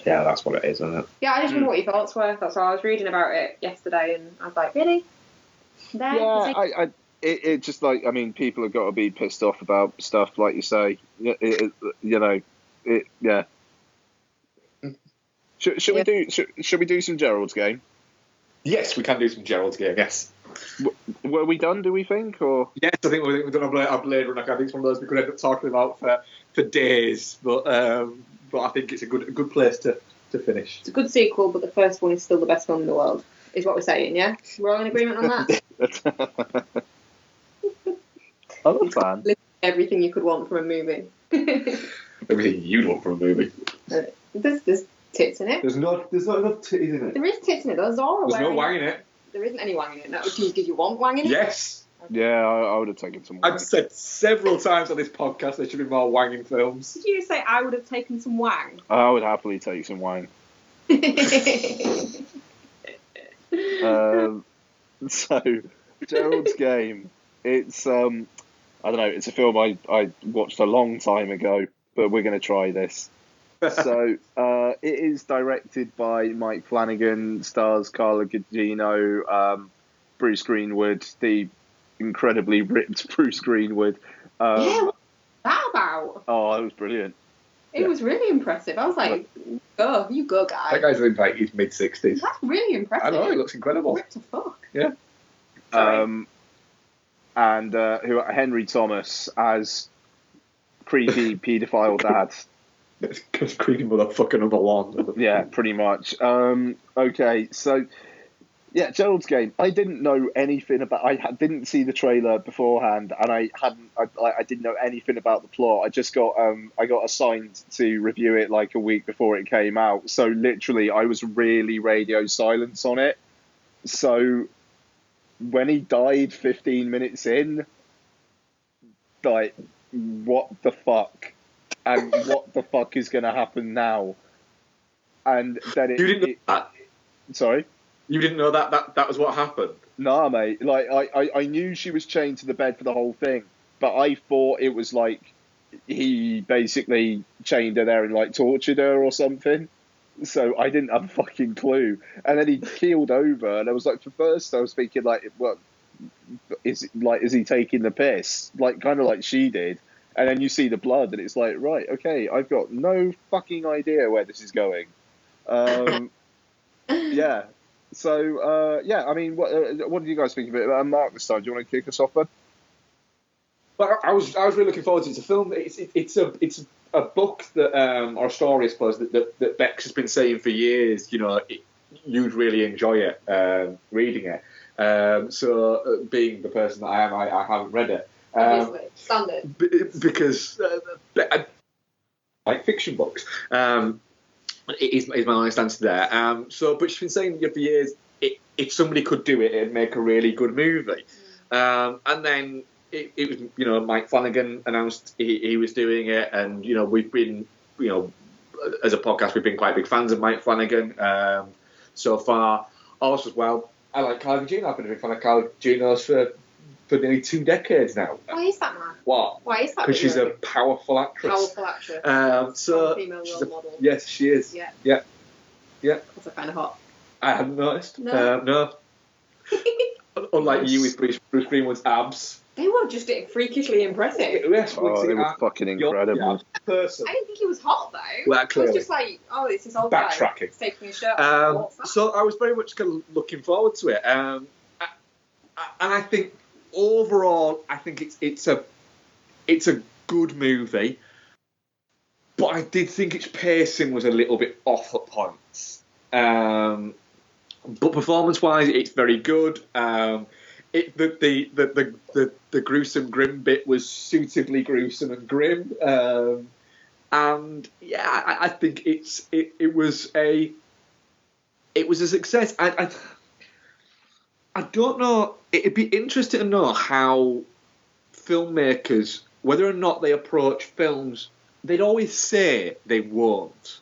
Yeah, that's what it is, isn't it? Yeah, I just wonder what your thoughts were. That's why I was reading about it yesterday, and I was like, really? It just like, I mean, people have got to be pissed off about stuff, like you say. Should we do some Gerald's game? Yes, we can do some Gerald's game. Yes. Were we done, do we think? Or Yes, I think we've done a Blade Runner. I think it's one of those we could end up talking about for days. But I think it's a good place to finish. It's a good sequel, but the first one is still the best film in the world, is what we're saying, yeah? We're all in agreement on that? I'm a fan. Everything you could want from a movie. Everything you'd want from a movie. There's tits in it. There's not enough titties in it. There is tits in it. There's no wang in it. There isn't any wang in it. No. Did you want wang in it? Yes. Yeah, I would have taken some wang. I've said several times on this podcast there should be more wang in films. Did you say I would have taken some wang? I would happily take some wang. So, Gerald's Game. It's I don't know. It's a film I watched a long time ago, but we're going to try this. So it is directed by Mike Flanagan, stars Carla Gugino, Bruce Greenwood, the incredibly ripped Bruce Greenwood. Yeah, what's that about? Oh, it was brilliant. It was really impressive. I was like, you go, guy. That guy's in like his mid-60s. That's really impressive. I know, he looks incredible. Ripped to fuck. Yeah. And Henry Thomas as creepy paedophile dad. It's creepy motherfucker number one. Yeah, pretty much. Okay, so yeah, Gerald's Game. I didn't know anything about. Didn't see the trailer beforehand, and I didn't know anything about the plot. I just got assigned to review it like a week before it came out. So literally, I was really radio silence on it. So when he died 15 minutes in, like, what the fuck? And what the fuck is going to happen now? And then You didn't know that? Sorry? You didn't know that was what happened? Nah, mate. Like, I knew she was chained to the bed for the whole thing, but I thought it was like he basically chained her there and like tortured her or something. So I didn't have a fucking clue. And then he keeled over, and I was like, first I was thinking like, what is he taking the piss? Like, kind of like she did. And then you see the blood, and it's like, right, okay, I've got no fucking idea where this is going. Yeah. So, yeah, I mean, what did you guys think of it? Mark, this time, do you want to kick us off, bud? Well, I was really looking forward to it. It's a film. It's a book that or a story, I suppose, that Bex has been saying for years. You know, you'd really enjoy it reading it. So, being the person that I am, I haven't read it. Obviously, standard. Because I like fiction books. Is my honest answer there. But she's been saying for years, if somebody could do it, it'd make a really good movie. And then it was, Mike Flanagan announced he was doing it, and we've been, as a podcast, we've been quite big fans of Mike Flanagan so far. Also, as well, I like Carla Gugino. I've been a big fan of Carla Gugino's for nearly 2 decades now. Why is that, man? What? Why is that? Because she's a powerful actress. Female role model. Yes, she is. Yeah. That's kind of hot. I hadn't noticed. No. No. Unlike you with Bruce Greenwood's abs. They were just freakishly impressive. Yes, they were fucking incredible. Person. I didn't think he was hot though. Well, clearly. I was just like, it's this old guy taking his shirt off. So I was very much looking forward to it. And I think overall, I think it's a good movie, but I did think its pacing was a little bit off at points. But performance-wise, it's very good. The gruesome, grim bit was suitably gruesome and grim. And yeah, I think it was a success. I don't know. It'd be interesting to know how filmmakers, whether or not they approach films, they'd always say they won't.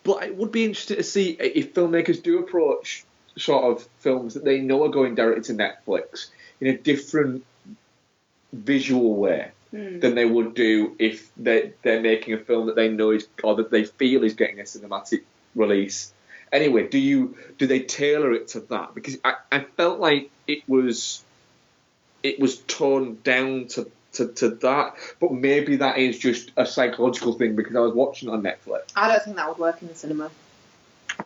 But it would be interesting to see if filmmakers do approach sort of films that they know are going directly to Netflix in a different visual way than they would do if they're making a film that they know is, or that they feel is getting a cinematic release. Anyway, do they tailor it to that? Because I felt like it was toned down to that, but maybe that is just a psychological thing because I was watching it on Netflix. I don't think that would work in the cinema.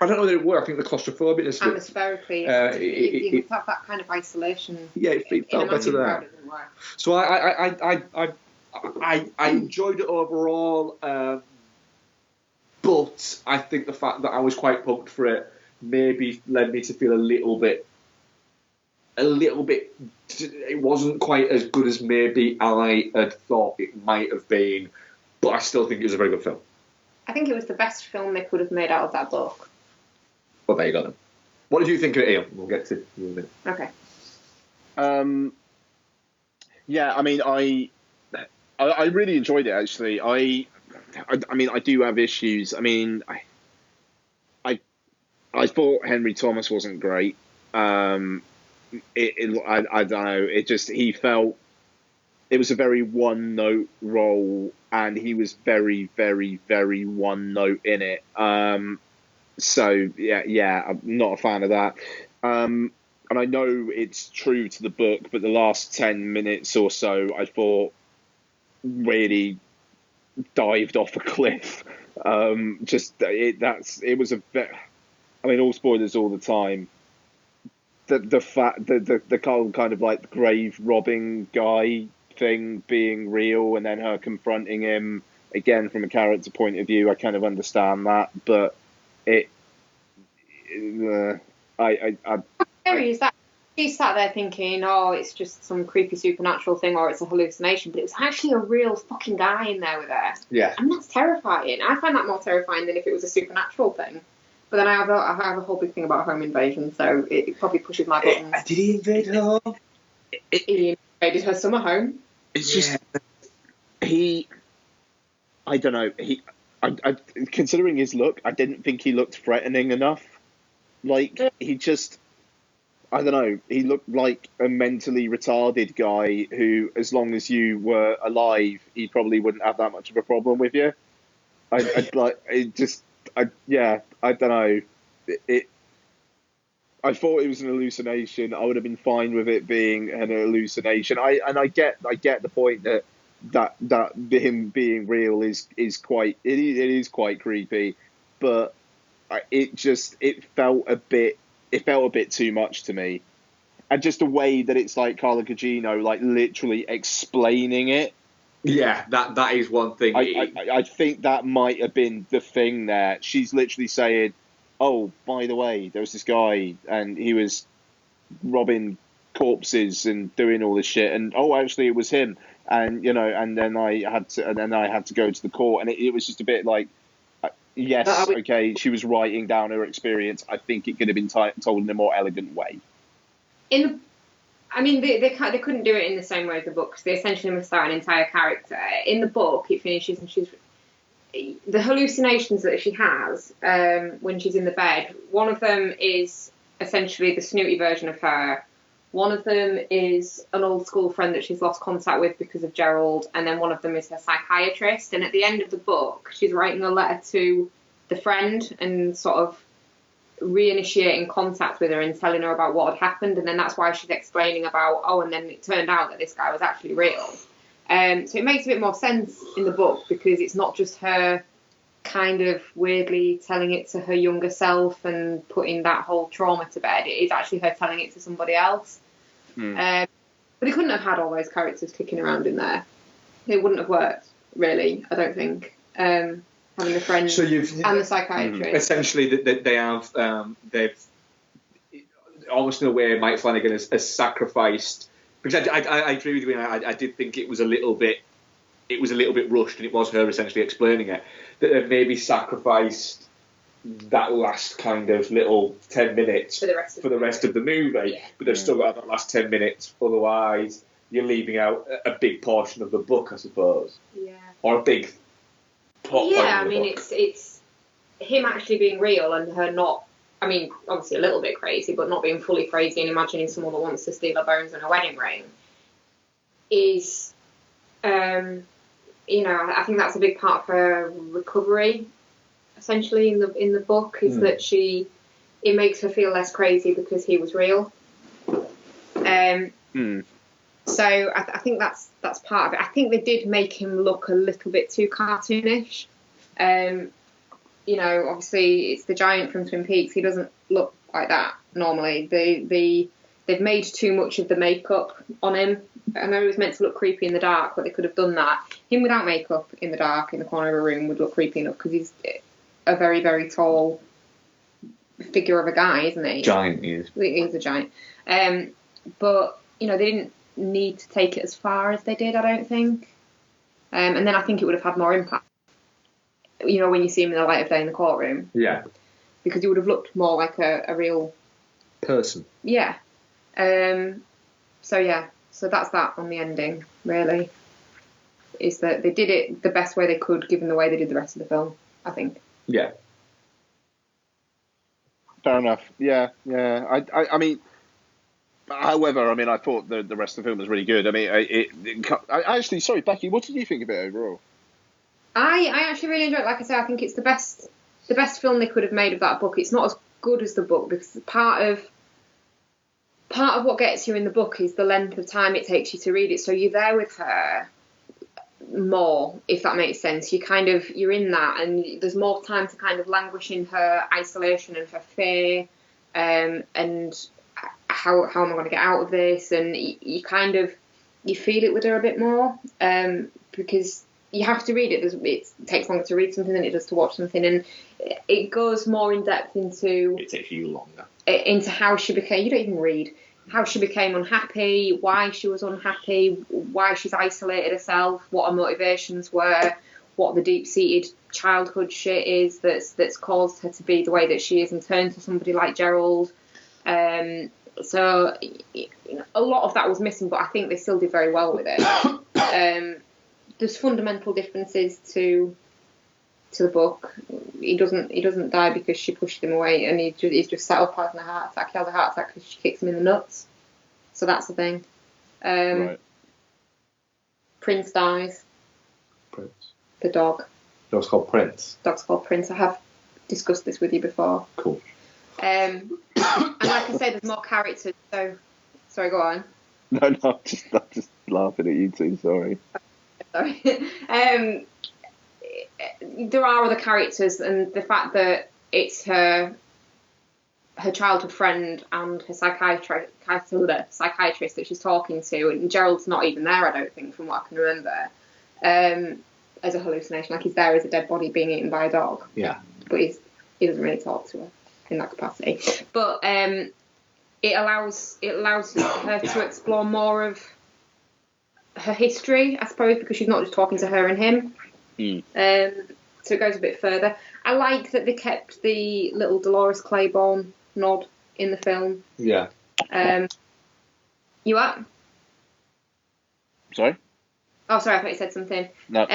I don't know that it worked. I think the claustrophobia. Atmospherically, you have that kind of isolation. Yeah, it felt better there. So I enjoyed it overall, but I think the fact that I was quite pumped for it maybe led me to feel a little bit. It wasn't quite as good as maybe I had thought it might have been, but I still think it was a very good film. I think it was the best film they could have made out of that book. Well, there you go then. What did you think of it, Ian? We'll get to you in a minute. Okay. Yeah, I mean, I really enjoyed it actually. I mean, I do have issues. I mean, I thought Henry Thomas wasn't great. I don't know. It just he felt it was a very one note role, and he was very, very, very one note in it. So yeah, I'm not a fan of that. And I know it's true to the book, but the last 10 minutes or so, I thought really dived off a cliff. It was a bit. I mean, all spoilers all the time. The fact the kind of like the grave robbing guy thing being real, and then her confronting him again from a character point of view, I kind of understand that, but Is that she sat there thinking, oh, it's just some creepy supernatural thing or it's a hallucination, but it was actually a real fucking guy in there with her. Yeah. And that's terrifying. I find that more terrifying than if it was a supernatural thing. But then I have a whole big thing about home invasion, so it probably pushes my buttons. Did he invade her home? He invaded her summer home. It's just I don't know. I considering his look, I didn't think he looked threatening enough. Like he just, I don't know. He looked like a mentally retarded guy who, as long as you were alive, he probably wouldn't have that much of a problem with you. I don't know. I thought it was an hallucination. I would have been fine with it being an hallucination. I get the point that him being real is quite it is quite creepy, but it felt a bit too much to me, and just the way that it's like Carla Gugino like literally explaining it. Yeah, that is one thing. I think that might have been the thing there. She's literally saying, oh, by the way, there was this guy and he was robbing corpses and doing all this shit, and oh, actually it was him, and and then I had to go to the court, and it was just a bit like, yes, okay, she was writing down her experience. I think it could have been told in a more elegant way. They couldn't do it in the same way as the book, because they essentially missed out an entire character. In the book, it finishes and the hallucinations that she has when she's in the bed, one of them is essentially the snooty version of her. One of them is an old school friend that she's lost contact with because of Gerald, and then one of them is her psychiatrist. And at the end of the book, she's writing a letter to the friend and sort of reinitiating contact with her and telling her about what had happened, and then that's why she's explaining about, oh, and then it turned out that this guy was actually real. So it makes a bit more sense in the book, because it's not just her kind of weirdly telling it to her younger self and putting that whole trauma to bed. It is actually her telling it to somebody else. But he couldn't have had all those characters kicking around in there. It wouldn't have worked, really, I don't think. Having the friend and the psychiatrist. Essentially, they've almost in a way, Mike Flanagan has sacrificed. Because I agree with you. I did think it was a little bit rushed, and it was her essentially explaining it. That they've maybe sacrificed that last kind of little 10 minutes for the rest of the movie, yeah. But they've still got that last 10 minutes. Otherwise, you're leaving out a big portion of the book, I suppose. Yeah. Or a big plot point. Yeah, I mean, it's him actually being real and her not. I mean, obviously a little bit crazy, but not being fully crazy and imagining someone that wants to steal her bones and her wedding ring is, I think that's a big part of her recovery, essentially, in the book, is that it makes her feel less crazy because he was real. So I think that's part of it. I think they did make him look a little bit too cartoonish. obviously it's the giant from Twin Peaks. He doesn't look like that normally. They've made too much of the makeup on him. I know he was meant to look creepy in the dark, but they could have done that. Him without makeup in the dark in the corner of a room would look creepy enough because he's a very, very tall figure of a guy, isn't he? Giant, he is. He's a giant. But, they didn't need to take it as far as they did, I don't think. And then I think it would have had more impact, when you see him in the light of day in the courtroom. Yeah. Because he would have looked more like a real... person. Yeah. So that's that on the ending, really. Is that they did it the best way they could, given the way they did the rest of the film, I think. Yeah. Fair enough. Yeah. I mean, however, I thought the rest of the film was really good. I mean, I actually, sorry, Becky, what did you think of it overall? I actually really enjoyed it. Like I said, I think it's the best film they could have made of that book. It's not as good as the book because part of what gets you in the book is the length of time it takes you to read it. So you're there with her more, if that makes sense. You're in that, and there's more time to kind of languish in her isolation and her fear, and how am I going to get out of this? And you feel it with her a bit more, because you have to read it. It takes longer to read something than it does to watch something, and it goes more in depth into. It takes you longer. Into how she became. You don't even read. How she became unhappy, why she was unhappy, why she's isolated herself, what her motivations were, what the deep-seated childhood shit is that's caused her to be the way that she is and turn to somebody like Gerald. So a lot of that was missing, but I think they still did very well with it. There's fundamental differences to the book. He doesn't die because she pushed him away, and he's just set up having a heart attack. He has a heart attack because she kicks him in the nuts. So that's the thing. Right. Prince dies. Prince. The dog. Dog's called Prince. Dog's called Prince. I have discussed this with you before. Cool. And like I say, there's more characters. So, sorry, go on. No, I'm just laughing at you two. Sorry. Sorry. There are other characters, and the fact that it's her childhood friend and her psychiatrist that she's talking to, and Gerald's not even there, I don't think, from what I can remember, as a hallucination. Like, he's there as a dead body being eaten by a dog. Yeah. But he doesn't really talk to her in that capacity. But it allows her to explore more of her history, I suppose, because she's not just talking to her and him. So it goes a bit further. I like that they kept the little Dolores Claiborne nod in the film. Yeah. You what? Sorry? Oh, sorry, I thought you said something. No.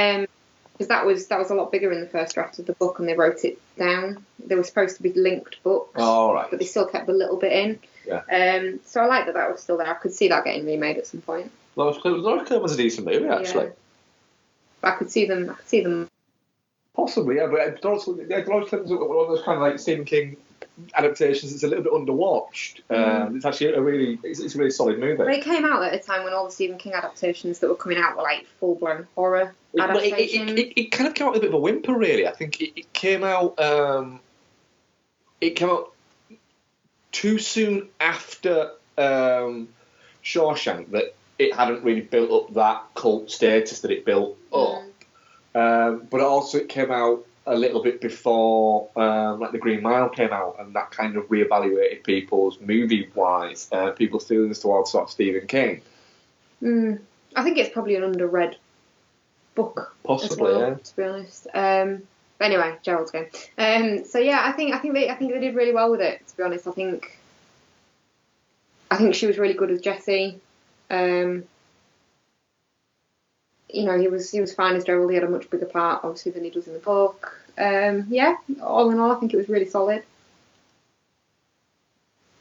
Because that was a lot bigger in the first draft of the book, and they wrote it down. They were supposed to be linked books, oh, right. but they still kept a little bit in. Yeah. So I like that was still there. I could see that getting remade at some point. Dolores Claiborne was a decent movie, actually. Yeah. But I could see them. Possibly, yeah. But Dolores Claiborne's one of those kind of like Stephen King adaptations. It's a little bit underwatched. It's actually a really solid movie. But it came out at a time when all the Stephen King adaptations that were coming out were like full-blown horror adaptations. It kind of came out with a bit of a whimper, really. I think it came out. It came out too soon after Shawshank that it hadn't really built up that cult status that it built up. But also it came out a little bit before like The Green Mile came out, and that kind of reevaluated people's movie-wise, people's feelings towards sort of Stephen King. I think it's probably an underread book. Possibly, as well, yeah. to be honest. But anyway, Gerald's game. So yeah, I think they did really well with it. To be honest, I think she was really good as Jessie. He was fine as Gerald. He had a much bigger part, obviously, than he does in the book. Yeah, all in all, I think it was really solid.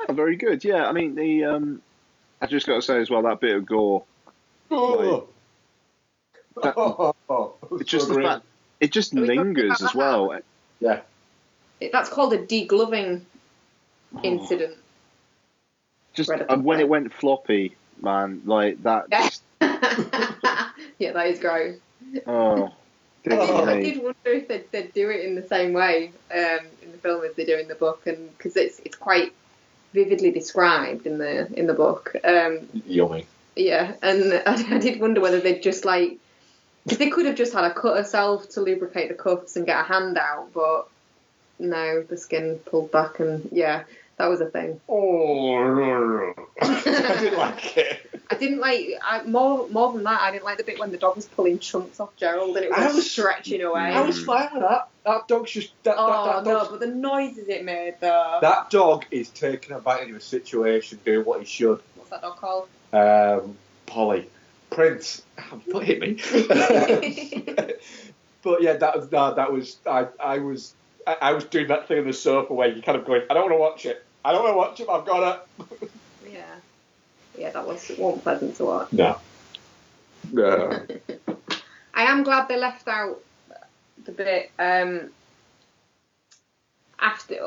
Oh, very good. Yeah, I mean I just got to say as well, that bit of gore. It's just the fact it just lingers as well. Yeah. That's called a degloving incident. Just when it went floppy, man, like that. Just, yeah, that is gross. oh, I did wonder if they'd do it in the same way in the film as they do in the book, and because it's quite vividly described in the book. Yummy. Yeah, and I did wonder whether they'd just like, because they could have just had her cut herself to lubricate the cuffs and get a hand out, but no, the skin pulled back, and yeah, that was a thing. Oh, I didn't like it. I didn't like more than that. I didn't like the bit when the dog was pulling chunks off Gerald and it was stretching away. I was fine with that. That dog's just that no, but the noises it made though. That dog is taking advantage of a situation, doing what he should. What's that dog called? Polly. Prince. Don't hit me. But yeah, that was I was doing that thing on the sofa where you kind of going, I don't want to watch it. I don't want to watch it, but I've got it. Yeah, that wasn't pleasant to watch. No. I am glad they left out the bit after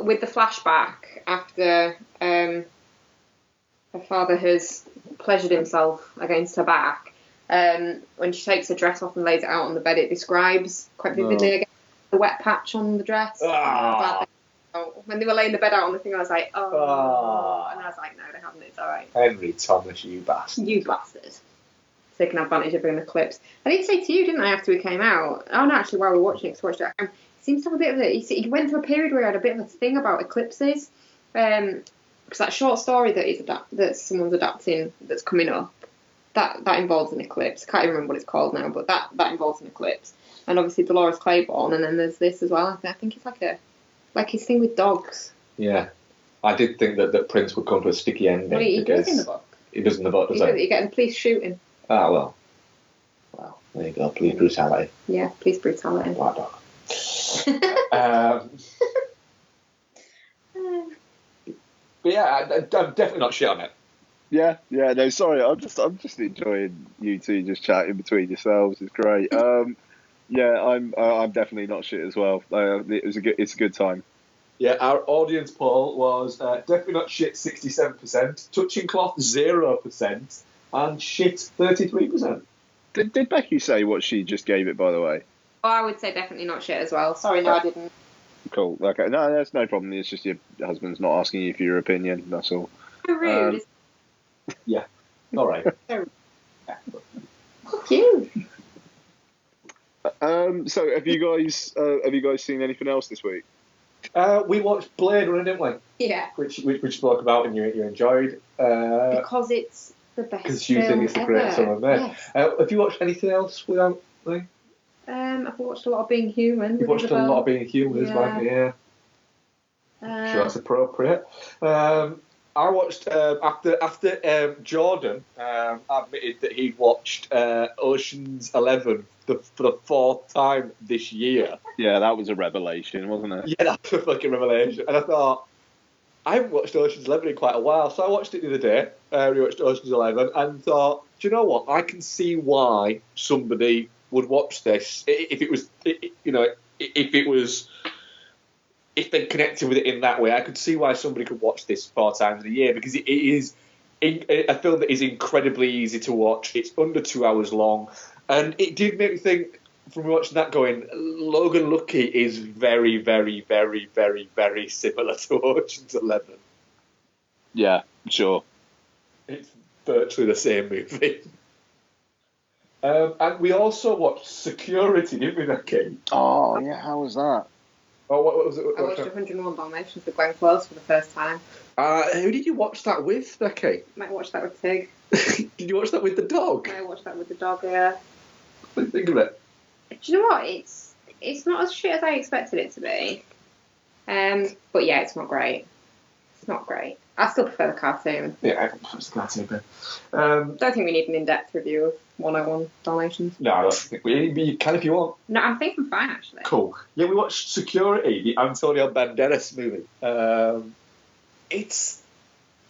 with the flashback after her father has pleasured himself against her back. When she takes her dress off and lays it out on the bed, it describes quite vividly again the wet patch on the dress. When they were laying the bed out on the thing, I was like, oh. And I was like, no, they haven't, it's alright. Henry Thomas, you bastard. You bastard. Taking advantage of bringing the clips. I did say to you, didn't I, after we came out? Oh, no, actually, while we were watching it, because I watched it at home, he seems to have a bit of a... He went through a period where he had a bit of a thing about eclipses. Because that short story that someone's adapting that's coming up, that involves an eclipse. I can't even remember what it's called now, but that involves an eclipse. And obviously Dolores Claiborne, and then there's this as well. I think it's like his thing with dogs. Yeah. I did think that Prince would come to a sticky ending. Well, he does in the book. He does in the book, does he? You get the police shooting. Ah, well. Well, there you go. Police brutality. Yeah, police brutality. Black dog. But yeah, I'm definitely not shit on it. Yeah, no, sorry, I'm just enjoying you two just chatting between yourselves. It's great. Yeah, I'm definitely not shit as well. It's a good time. Yeah, our audience poll was definitely not shit 67%, touching cloth 0%, and shit 33%. Did Becky say what she just gave it, by the way? Oh, I would say definitely not shit as well. Sorry, no, I didn't. Cool. Okay, no, that's no problem. It's just your husband's not asking you for your opinion. That's all. How rude. Yeah. All right. Fuck you. So have you guys seen anything else this week? We watched Blade Runner, didn't we? Yeah. Which we spoke about and you enjoyed. Because it's the best. Because you think it's the greatest film I've made. Yes. Have you watched anything else without me? I've watched a lot of Being Human. You've watched a lot of Being Human as well. Yeah. Sure, that's appropriate. I watched after Jordan admitted that he'd watched Ocean's 11 for the fourth time this year. Yeah, that was a revelation, wasn't it? Yeah, that was a fucking revelation. And I thought, I haven't watched Ocean's 11 in quite a while, so I watched it the other day. We watched Ocean's 11 and thought, do you know what? I can see why somebody would watch this if they connected with it in that way. I could see why somebody could watch this 4 times a year, because it is a film that is incredibly easy to watch. It's under 2 hours long, and it did make me think from watching that going, Logan Lucky is very, very, very, very, very similar to Ocean's 11. Yeah, sure. It's virtually the same movie. And we also watched Security, didn't we, Becky? Oh, yeah, how was that? Oh, what was it? I watched 101 Dalmatians with Glenn Close for the first time. Who did you watch that with, Becky? I might watch that with Tig. Did you watch that with the dog? I watched that with the dog, yeah. What do you think of it? Do you know what? It's not as shit as I expected it to be. But yeah, it's not great. It's not great. I still prefer the cartoon. Yeah, I prefer the cartoon, but... don't think we need an in-depth review of 101 Dalmatians. No, I don't think you can if you want. No, I think I'm fine, actually. Cool. Yeah, we watched Security, the Antonio Banderas movie.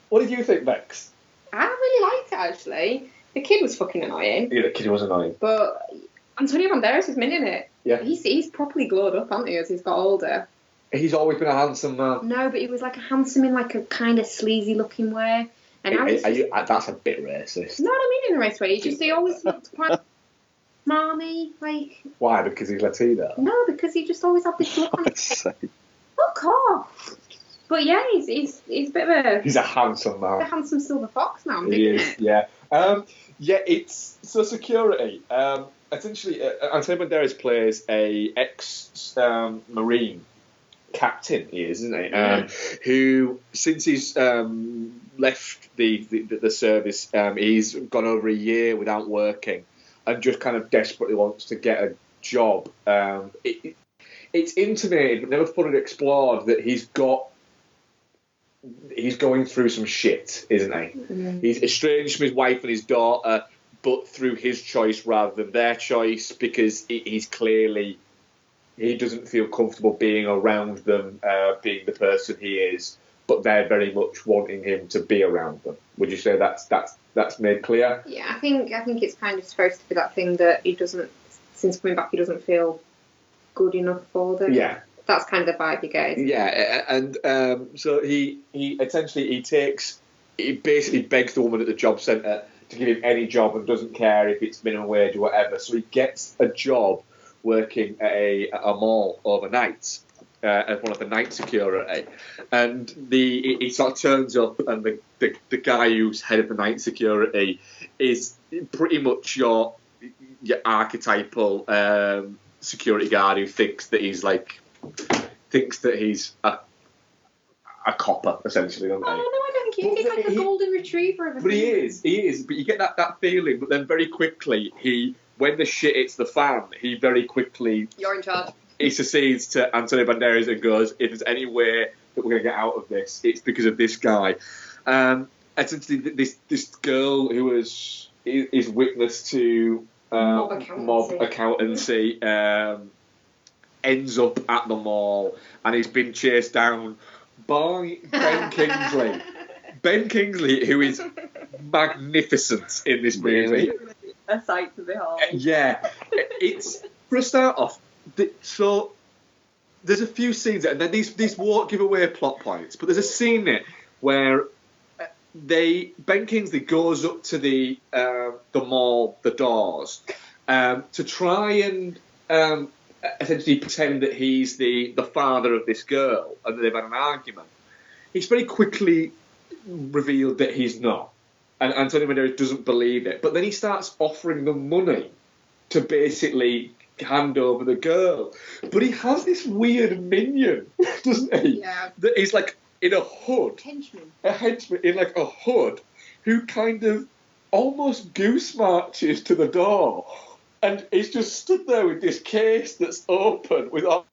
What did you think, Bex? I really liked it, actually. The kid was fucking annoying. Yeah, the kid was annoying. But Antonio Banderas was minting it. Yeah. He's properly glowed up, hasn't he, as he's got older. He's always been a handsome man. No, but he was like a handsome in like a kind of sleazy looking way. And that's a bit racist. No, I don't mean in a racist way. He always looked quite smarmy. Like, why? Because he's Latino. no, because he just always had this look on his face. Fuck off. But yeah, he's a bit of a... He's a handsome man. A handsome silver fox now, I'm He digging is, it. yeah. It's... So security. Essentially, Antonio Banderas plays a ex-Marine captain, he is, isn't he? Who, since he's left the service, he's gone over a year without working and just kind of desperately wants to get a job. It's intimated, but never fully explored, that he's going through some shit, isn't he? Mm. He's estranged from his wife and his daughter, but through his choice rather than their choice, because he's clearly... He doesn't feel comfortable being around them, being the person he is, but they're very much wanting him to be around them. Would you say that's made clear? Yeah, I think it's kind of supposed to be that thing that he doesn't, since coming back, he doesn't feel good enough for them. Yeah. That's kind of the vibe you get. Yeah, and so he essentially he basically begs the woman at the job centre to give him any job and doesn't care if it's minimum wage or whatever. So he gets a job working at a mall overnight as one of the night security, and he sort of turns up, and the guy who's head of the night security is pretty much your archetypal security guard who thinks that he's a copper, essentially, don't they? Oh, no, I don't think he is. He's like a golden retriever of a But he is. But you get that feeling, but then very quickly, when the shit hits the fan, he very quickly... You're in charge. He succeeds to Antonio Banderas and goes, if there's any way that we're going to get out of this, it's because of this guy. Essentially, this girl who is witness to mob accountancy ends up at the mall, and he's been chased down by Ben Kingsley. Ben Kingsley, who is magnificent in this movie. A sight to behold. Yeah. It's, for a start off, so there's a few scenes, and then these won't give away plot points, but there's a scene in it where Ben Kingsley goes up to the mall, the doors, to try and essentially pretend that he's the father of this girl, and they've had an argument. He's very quickly revealed that he's not, and Antonio Banderas doesn't believe it. But then he starts offering them money to basically hand over the girl. But he has this weird minion, doesn't he? Yeah. That is like in a hood. A henchman in like a hood, who kind of almost goose marches to the door, and he's just stood there with this case that's open with our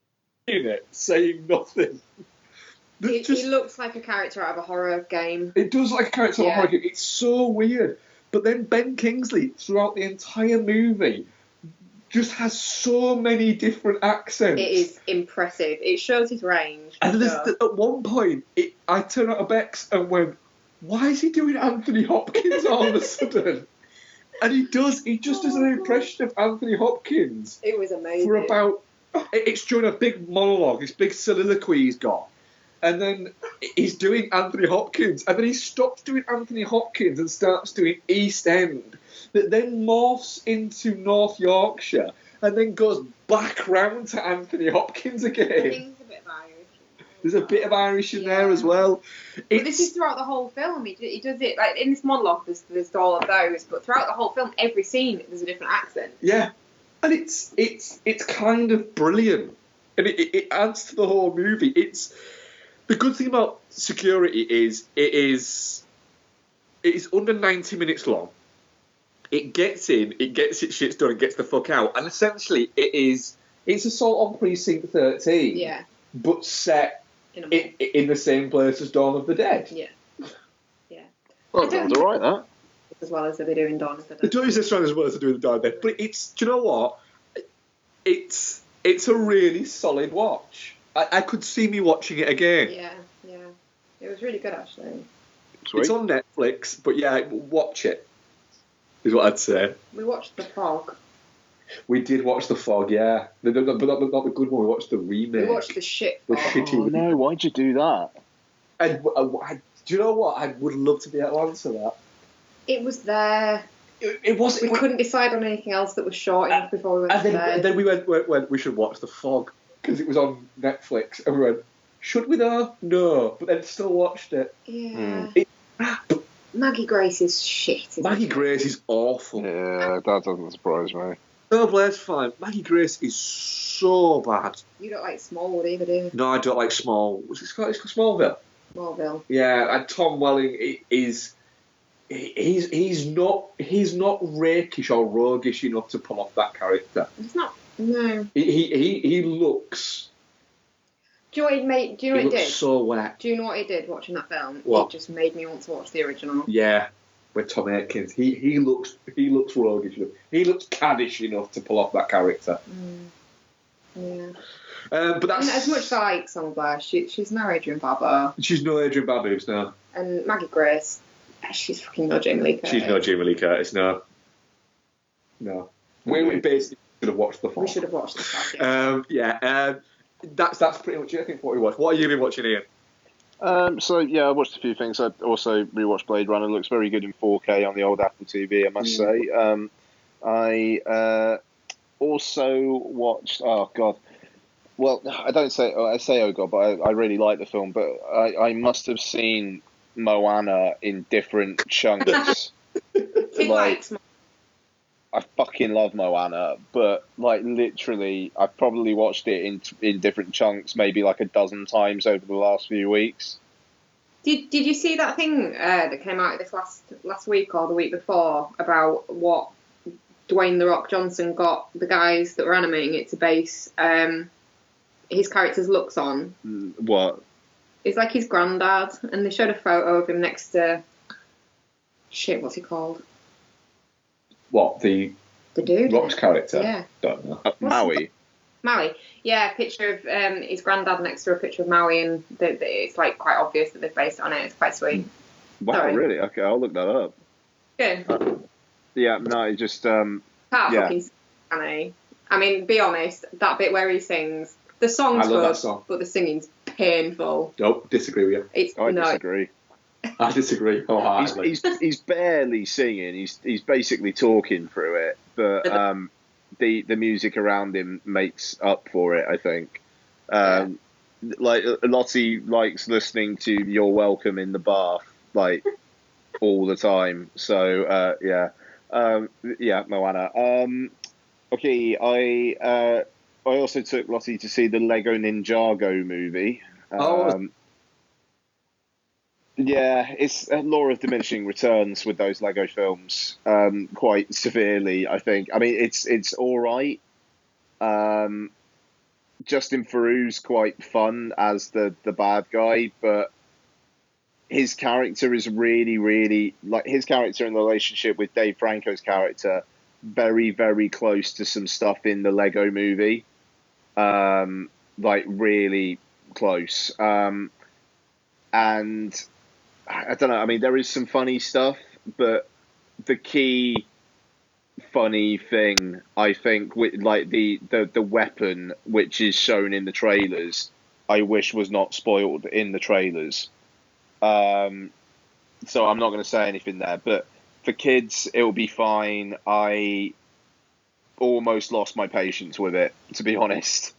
in it, saying nothing. He looks like a character out of a horror game. It does like a character out of a horror game. It's so weird. But then Ben Kingsley, throughout the entire movie, just has so many different accents. It is impressive. It shows his range. And at one point, I turned out to Bex and went, why is he doing Anthony Hopkins all of a sudden? And he just does an impression of Anthony Hopkins. It was amazing. For about, it's during a big monologue, this big soliloquy he's got. And then he's doing Anthony Hopkins, and then he stops doing Anthony Hopkins and starts doing East End, that then morphs into North Yorkshire, and then goes back round to Anthony Hopkins again. There's a bit of Irish in there as well. But this is throughout the whole film. He does it, like, in this monologue, there's all of those, but throughout the whole film, every scene, there's a different accent. Yeah, and it's kind of brilliant, and it adds to the whole movie. The good thing about Security is it is under 90 minutes long. It gets in, it gets its shit done, and gets the fuck out. And essentially, it's Assault on Precinct 13. Yeah. But set in the same place as Dawn of the Dead. Yeah. Yeah. Well, that was alright, that. As well as they do in Dawn of the Dead. They don't use this one as well as they do in Dawn of the Dead. But do you know what? It's a really solid watch. I could see me watching it again. Yeah. It was really good, actually. Sweet. It's on Netflix, but yeah, watch it, is what I'd say. We watched The Fog. We did watch The Fog, yeah. But not the good one, we watched the remake. We watched the shit The Fog. shitty Oh no, why'd you do that? Do you know what? I would love to be able to answer that. It was there. it was. We couldn't decide on anything else that was short enough before we went to bed. And then we went, we should watch The Fog because it was on Netflix, and we went, should we though? No, but then still watched it. Yeah. Maggie Grace is shit. Maggie Grace is awful. Yeah, that doesn't surprise me. No, Blair's fine. Maggie Grace is so bad. You don't like Smallwood either, do you? No, I don't like Small. What's it called? It's called Smallville. Smallville. Yeah, and Tom Welling is. He's not rakish or roguish enough to pull off that character. It's not. No. He looks. Do you know what it made? Do you know what it did? So wet. Do you know what it did watching that film? What? It just made me want to watch the original. Yeah, with Tom Atkins, he looks roguish enough. He looks caddish enough to pull off that character. Yeah. But that's as much as I like Summer Blair, she's no Adrian Barbeau. She's no Adrian Barbeau, no. And Maggie Grace, she's fucking no Jamie Lee Curtis. She's no Jamie Lee Curtis, no. No. We basically should have watched The Fog. We should have watched The Fog, yeah. That's pretty much it, I think, what we watched. What have you been watching, Ian? I watched a few things. I also rewatched Blade Runner. It looks very good in 4K on the old Apple TV, I must say. I also watched. Oh God. Well, I say oh God, but I really like the film. But I must have seen Moana in different chunks. I fucking love Moana, but like literally, I've probably watched it in different chunks, maybe like a dozen times over the last few weeks. Did you see that thing that came out this last week or the week before about what Dwayne The Rock Johnson got the guys that were animating it to base his character's looks on? What? It's like his granddad, and they showed a photo of him next to what's he called? What, the dude? Rock's character? Yeah. Don't know. Maui. Maui. Yeah, a picture of his granddad next to a picture of Maui, and it's like quite obvious that they've based it on it. It's quite sweet. Wow, Sorry. really? Okay, I'll look that up. Good. Yeah, no, it just Can't fucking sing, can he? I mean, be honest, that bit where he sings, the song's good, but the singing's painful. Nope, disagree with you. I disagree. I disagree wholeheartedly. He's barely singing. He's basically talking through it, but the music around him makes up for it, I think. Like Lottie likes listening to "You're Welcome" in the bath, like all the time. So Moana. Okay, I also took Lottie to see the Lego Ninjago movie. Yeah, it's a law of diminishing returns with those Lego films, quite severely, I think. I mean, it's all right. Justin Theroux's quite fun as the bad guy, but his character is really, really, like, his character in the relationship with Dave Franco's character, very, very close to some stuff in the Lego movie. Like, really close. And I don't know. I mean, there is some funny stuff, but the key funny thing, I think, with like the weapon which is shown in the trailers, I wish was not spoiled in the trailers. So I'm not going to say anything there. But for kids, it will be fine. I almost lost my patience with it, to be honest.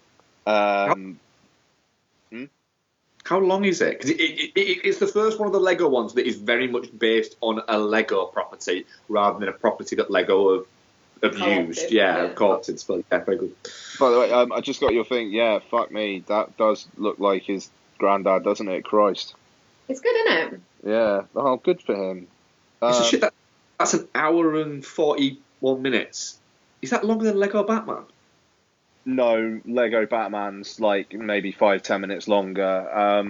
How long is it? Because it's the first one of the Lego ones that is very much based on a Lego property rather than a property that Lego have used. Yeah, co-opted. But yeah, very good. By the way, I just got your thing. Yeah, fuck me. That does look like his granddad, doesn't it? Christ. It's good, isn't it? Yeah. Oh, good for him. It's a shit that's an hour and 41 minutes. Is that longer than Lego Batman? No, Lego Batman's like maybe 5-10 minutes longer.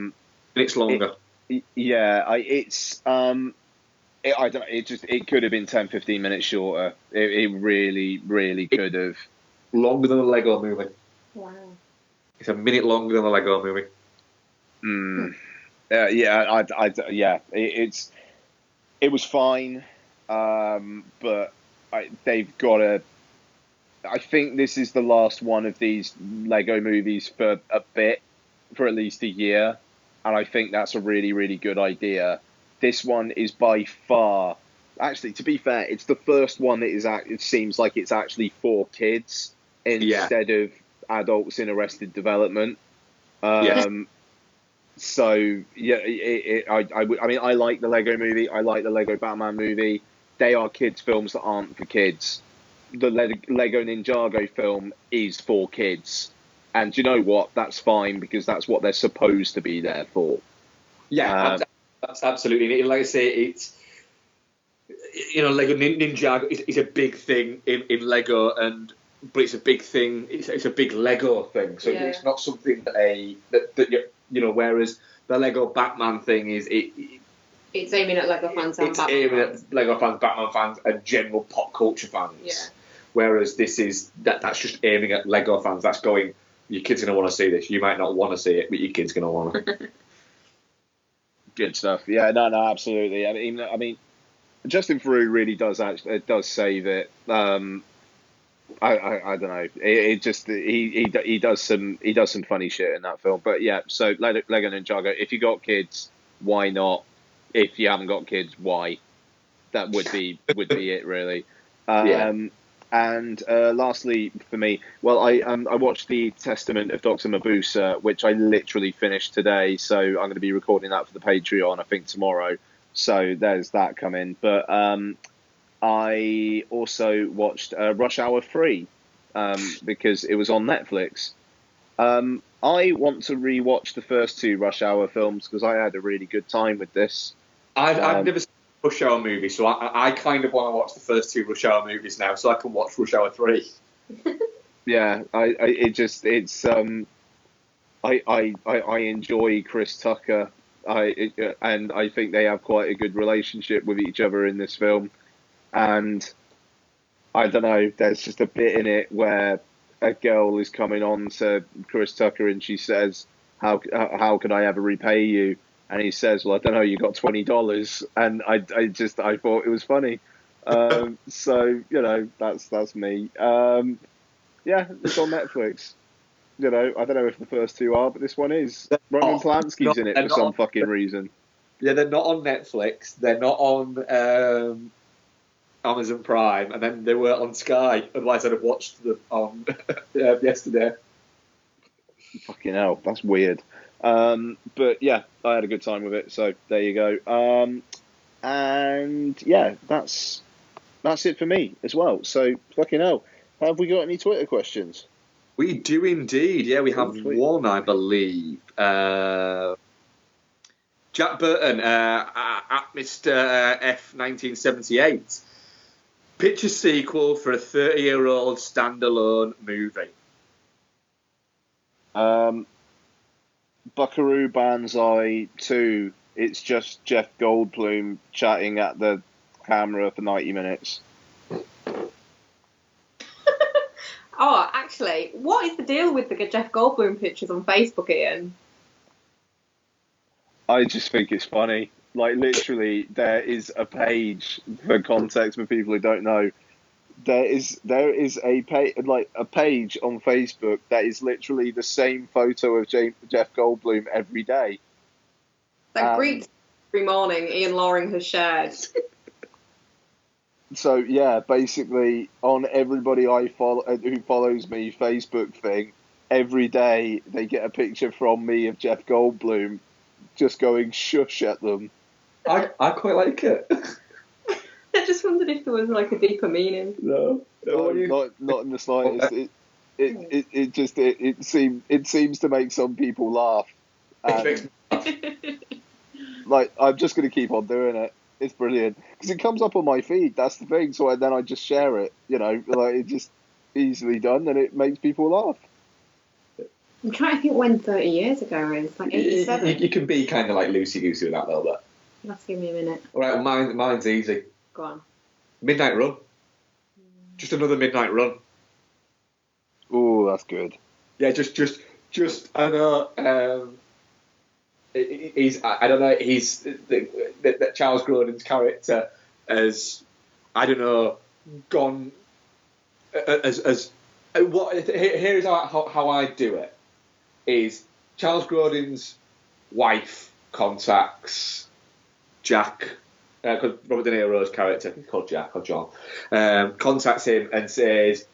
Minutes longer. I don't. It could have been 10-15 minutes shorter. It really, really could have. Longer than a Lego movie. Wow. It's a minute longer than a Lego movie. It was fine, but they've got to. I think this is the last one of these Lego movies for a bit, for at least a year, and I think that's a really, really good idea. This one is by far actually, to be fair, it's the first one that it seems like it's actually for kids instead of adults in Arrested Development. So yeah, I mean, I like the Lego Movie. I like the Lego Batman movie. They are kids' films that aren't for kids. The Lego Ninjago film is for kids, and you know what? That's fine because that's what they're supposed to be there for. Yeah, that's absolutely. Like I say, it's Lego Ninjago is a big thing in Lego, but it's a big thing. It's a big Lego thing, so it's not something that whereas the Lego Batman thing is it's aiming at Lego fans and Batman aiming at Lego fans, Batman fans, and general pop culture fans. Yeah. Whereas this is that's just aiming at Lego fans. That's going, your kid's going to want to see this. You might not want to see it, but your kid's going to want to. Good stuff. Yeah, no, absolutely. I mean, Justin Theroux really does say that. I don't know. It just he does some funny shit in that film. But yeah, so Lego Ninjago. If you got kids, why not? If you haven't got kids, why? That would be it really. And lastly, for me, well, I watched The Testament of Dr. Mabuse, which I literally finished today. So I'm going to be recording that for the Patreon, I think, tomorrow. So there's that coming. But I also watched Rush Hour 3 because it was on Netflix. I want to rewatch the first two Rush Hour films because I had a really good time with this. I've never seen a Rush Hour movie, so I kind of want to watch the first two Rush Hour movies now, so I can watch Rush Hour 3. Yeah, I enjoy Chris Tucker. And I think they have quite a good relationship with each other in this film. And I don't know, there's just a bit in it where a girl is coming on to Chris Tucker and she says, how can I ever repay you? And he says, well, I don't know, you got $20. And I thought it was funny. So, that's me. Yeah, it's on Netflix. I don't know if the first two are, but this one is. Roman Polanski's in it for some fucking reason. Yeah, they're not on Netflix. They're not on Amazon Prime, and then they were on Sky. Otherwise, I'd have watched them on yesterday. Fucking hell, that's weird. But yeah, I had a good time with it. So there you go. And yeah, that's it for me as well. So fucking hell, have we got any Twitter questions? We do indeed. Yeah, we have one, I believe. Jack Burton at Mr. F1978. Pitch a sequel for a 30-year-old standalone movie. Buckaroo Banzai 2. It's just Jeff Goldblum chatting at the camera for 90 minutes. Oh, actually, what is the deal with the Jeff Goldblum pictures on Facebook, Ian? I just think it's funny. Like, literally, there is a page, for context for people who don't know, there is a page on Facebook that is literally the same photo of Jeff Goldblum every day. That greets every morning Ian Loring has shared. So yeah, basically on everybody I follow who follows me Facebook thing, every day they get a picture from me of Jeff Goldblum just going shush at them. I quite like it. I just wondered if there was like a deeper meaning. No, not in the slightest. It seems to make some people laugh. Like, I'm just going to keep on doing it. It's brilliant because it comes up on my feed. That's the thing. So then I just share it. Like it's just easily done, and it makes people laugh. I'm trying to think when 30 years ago is. Like 87. You can be kind of like loosey-goosey with that little bit. Let's give me a minute. All right, mine's easy. Go on. Midnight Run. Just another Midnight Run. Oh, that's good. Yeah, just I know. He's that Charles Grodin's character has, I don't know, gone as what. Here's how I do it. Is Charles Grodin's wife contacts Jack because Robert De Niro's character, he's called Jack or John, contacts him and says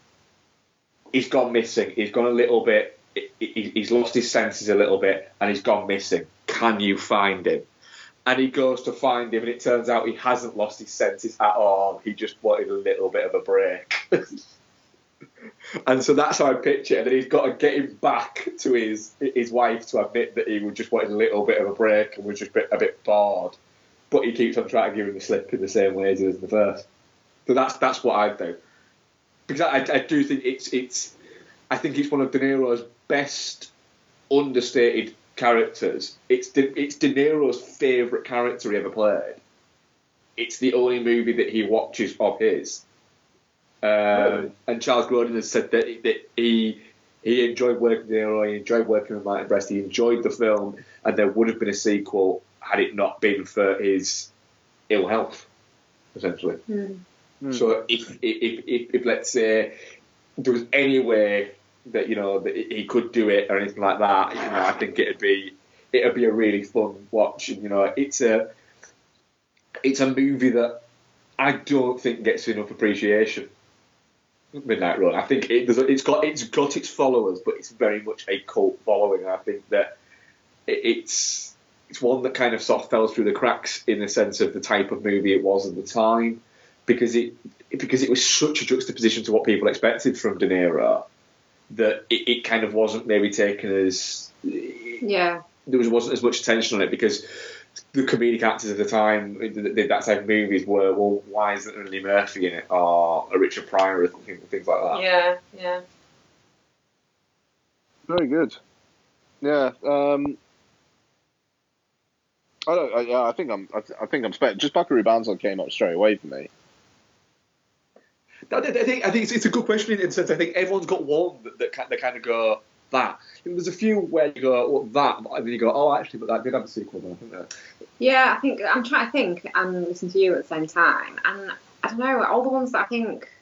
he's gone missing. He's gone a little bit. He's lost his senses a little bit, and he's gone missing. Can you find him? And he goes to find him, and it turns out he hasn't lost his senses at all. He just wanted a little bit of a break. And so that's how I picture it. And then he's got to get him back to his wife to admit that he was just wanted a little bit of a break and was just a bit bored. But he keeps on trying to give him the slip in the same way as he was in the first. So that's what I'd do. Because I do think it's I think it's one of De Niro's best understated characters. It's De Niro's favourite character he ever played. It's the only movie that he watches of his. And Charles Grodin has said that he enjoyed working with De Niro, he enjoyed working with Martin Brest, he enjoyed the film, and there would have been a sequel had it not been for his ill health, essentially. So if let's say there was any way that that he could do it or anything like that, I think it'd be a really fun watch. And it's a movie that I don't think gets enough appreciation. Midnight Run. I think it's got its followers, but it's very much a cult following. I think that it's one that kind of sort of fell through the cracks in the sense of the type of movie it was at the time, because it was such a juxtaposition to what people expected from De Niro that it kind of wasn't maybe taken as there wasn't as much attention on it, because the comedic actors at the time that did that type of movies were, well, why isn't there Eddie Murphy in it, or a Richard Pryor, or things like that. Yeah. Very good. Yeah. I think I'm spent. Just Buckaroo Banzai came up straight away for me. I think it's a good question in the sense I think everyone's got one that kind of go that. There's a few where you go, well, that, and then you go, oh, actually, but that did have a sequel, though, didn't it? Yeah, I think I'm trying to think and listen to you at the same time, and I don't know, all the ones that I think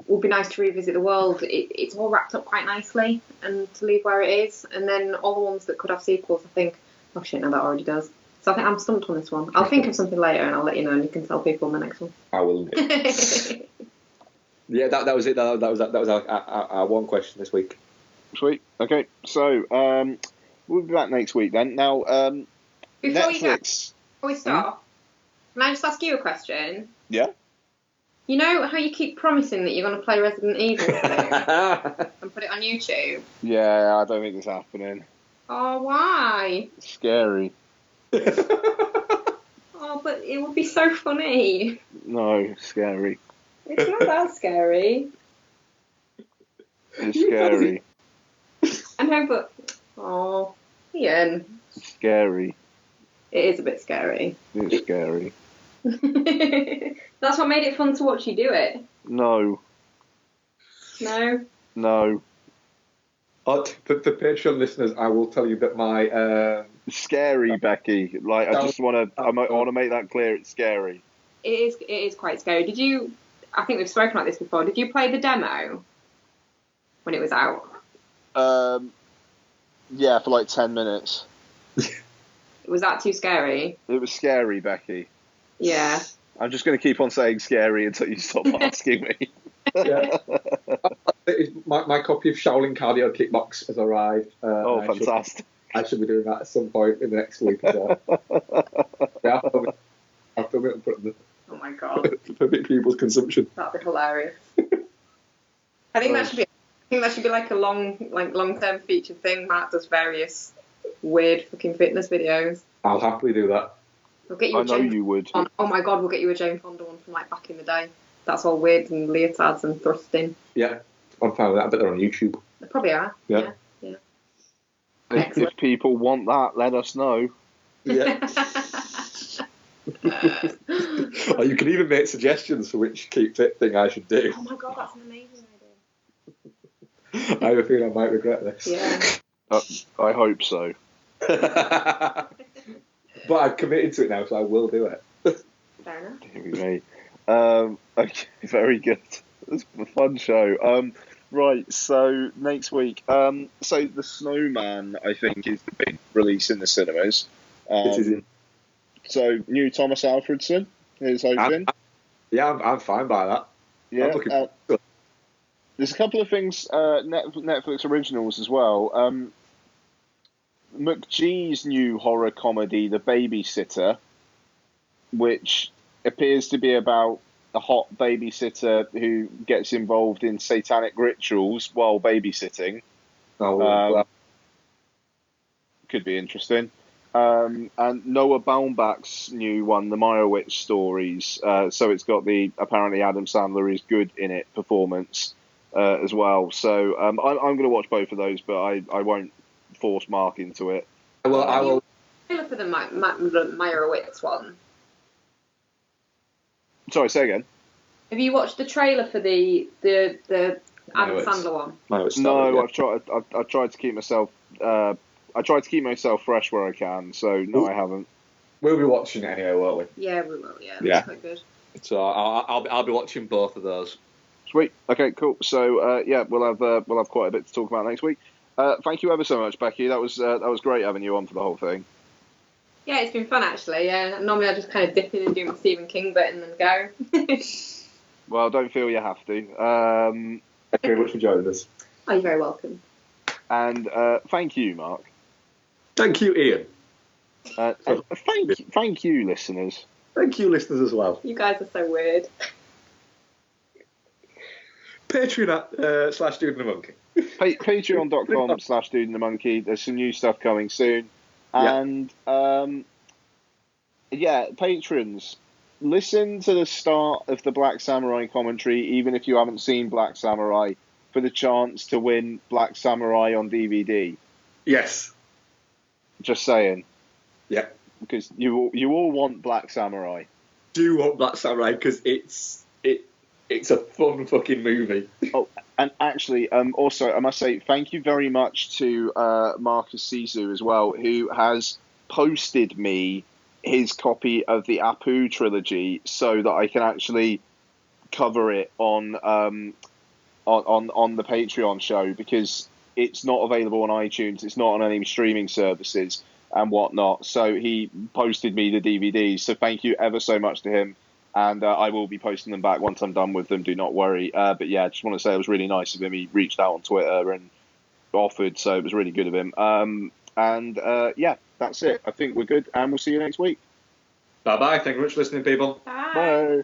would be nice to revisit the world, it's all wrapped up quite nicely and to leave where it is, and then all the ones that could have sequels, I think, oh shit, no, that already does. So I think I'm stumped on this one. I'll think of something later and I'll let you know, and you can tell people in the next one. I will. Yeah, that was it. That was our one question this week. Sweet. Okay, so we'll be back next week then. Now, Netflix. Before we start, can I just ask you a question? Yeah. You know how you keep promising that you're going to play Resident Evil 2 and put it on YouTube? Yeah, I don't think it's happening. Oh, why? It's scary. Oh, but it would be so funny. No, scary. It's not that scary. It's scary. I know, but... Oh, Ian. It's scary. It is a bit scary. It's scary. That's what made it fun to watch you do it. No. No? No. For Patreon listeners, I will tell you that my... Scary, Becky. Like, I just want to make that clear. It's scary. It is quite scary. Did you... I think we've spoken about this before. Did you play the demo when it was out? Yeah, for like 10 minutes. Was that too scary? It was scary, Becky. Yeah. I'm just going to keep on saying scary until you stop asking me. Yeah. My copy of Shaolin Cardio Kickbox has arrived. Oh, fantastic. I should be doing that at some point in the next week or so. Yeah, I'll film it and put it in the... Oh my god. For people's consumption. That'd be hilarious. I think that should be like a long-term featured thing. Matt does various weird fucking fitness videos. I'll happily do that. We'll get you I know you would. Oh my god, we'll get you a Jane Fonda one from like back in the day. That's all weird and leotards and thrusting. Yeah, I'm fine with that. I bet they're on YouTube. They probably are. Yeah. If people want that, let us know. Yeah. Or you can even make suggestions for which keep fit thing I should do. Oh my god, that's an amazing idea. I have a feeling I might regret this. Yeah. I hope so. But I've committed to it now, so I will do it. Fair enough. Anyway, okay, very good. It's a fun show. Right, so next week, so The Snowman, I think, is the big release in the cinemas. It is. So, new Thomas Alfredson is open. I'm fine by that. Yeah. I'm looking forward to it. There's a couple of things, Netflix originals as well. McGee's new horror comedy, The Babysitter, which appears to be about a hot babysitter who gets involved in satanic rituals while babysitting. Could be interesting. And Noah Baumbach's new one, The Meyerowitz Stories. So it's got apparently Adam Sandler is good in it performance as well. So I'm going to watch both of those, but I won't force Mark into it. I will. Trailer for the Meyerowitz one. Sorry, say again. Have you watched the trailer for the Adam Meyerowitz. Sandler one? No, I've tried to keep myself. I try to keep myself fresh where I can. So no, I haven't. We'll be watching it anyway, won't we? Yeah, we will. Yeah, Yeah. that's quite good. So I'll be watching both of those. Sweet. Okay, cool. So we'll have quite a bit to talk about next week. Thank you ever so much, Becky. That was great having you on for the whole thing. Yeah, it's been fun actually. Yeah, normally I just kind of dip in and do my Stephen King bit and then go. Well, don't feel you have to. Thank you very much for joining us. Oh, you're very welcome. And thank you, Mark. Thank you, Ian. Thank you, listeners. Thank you, listeners, as well. You guys are so weird. Patreon /Dude and the Monkey. Patreon.com/Dude and the Monkey. There's some new stuff coming soon. And patrons, listen to the start of the Black Samurai commentary, even if you haven't seen Black Samurai, for the chance to win Black Samurai on DVD. Yes. Just saying. Yeah. Because you all want Black Samurai. Do want Black Samurai because it's a fun fucking movie. Oh, and actually, also I must say thank you very much to Marcus Sisu as well, who has posted me his copy of the Apu trilogy so that I can actually cover it on the Patreon show, because it's not available on iTunes, it's not on any streaming services and whatnot. So he posted me the DVDs. So thank you ever so much to him. And I will be posting them back once I'm done with them. Do not worry. But yeah, I just want to say it was really nice of him. He reached out on Twitter and offered, so it was really good of him. That's it. I think we're good, and we'll see you next week. Bye-bye. Thank you very much for listening, people. Bye. Bye.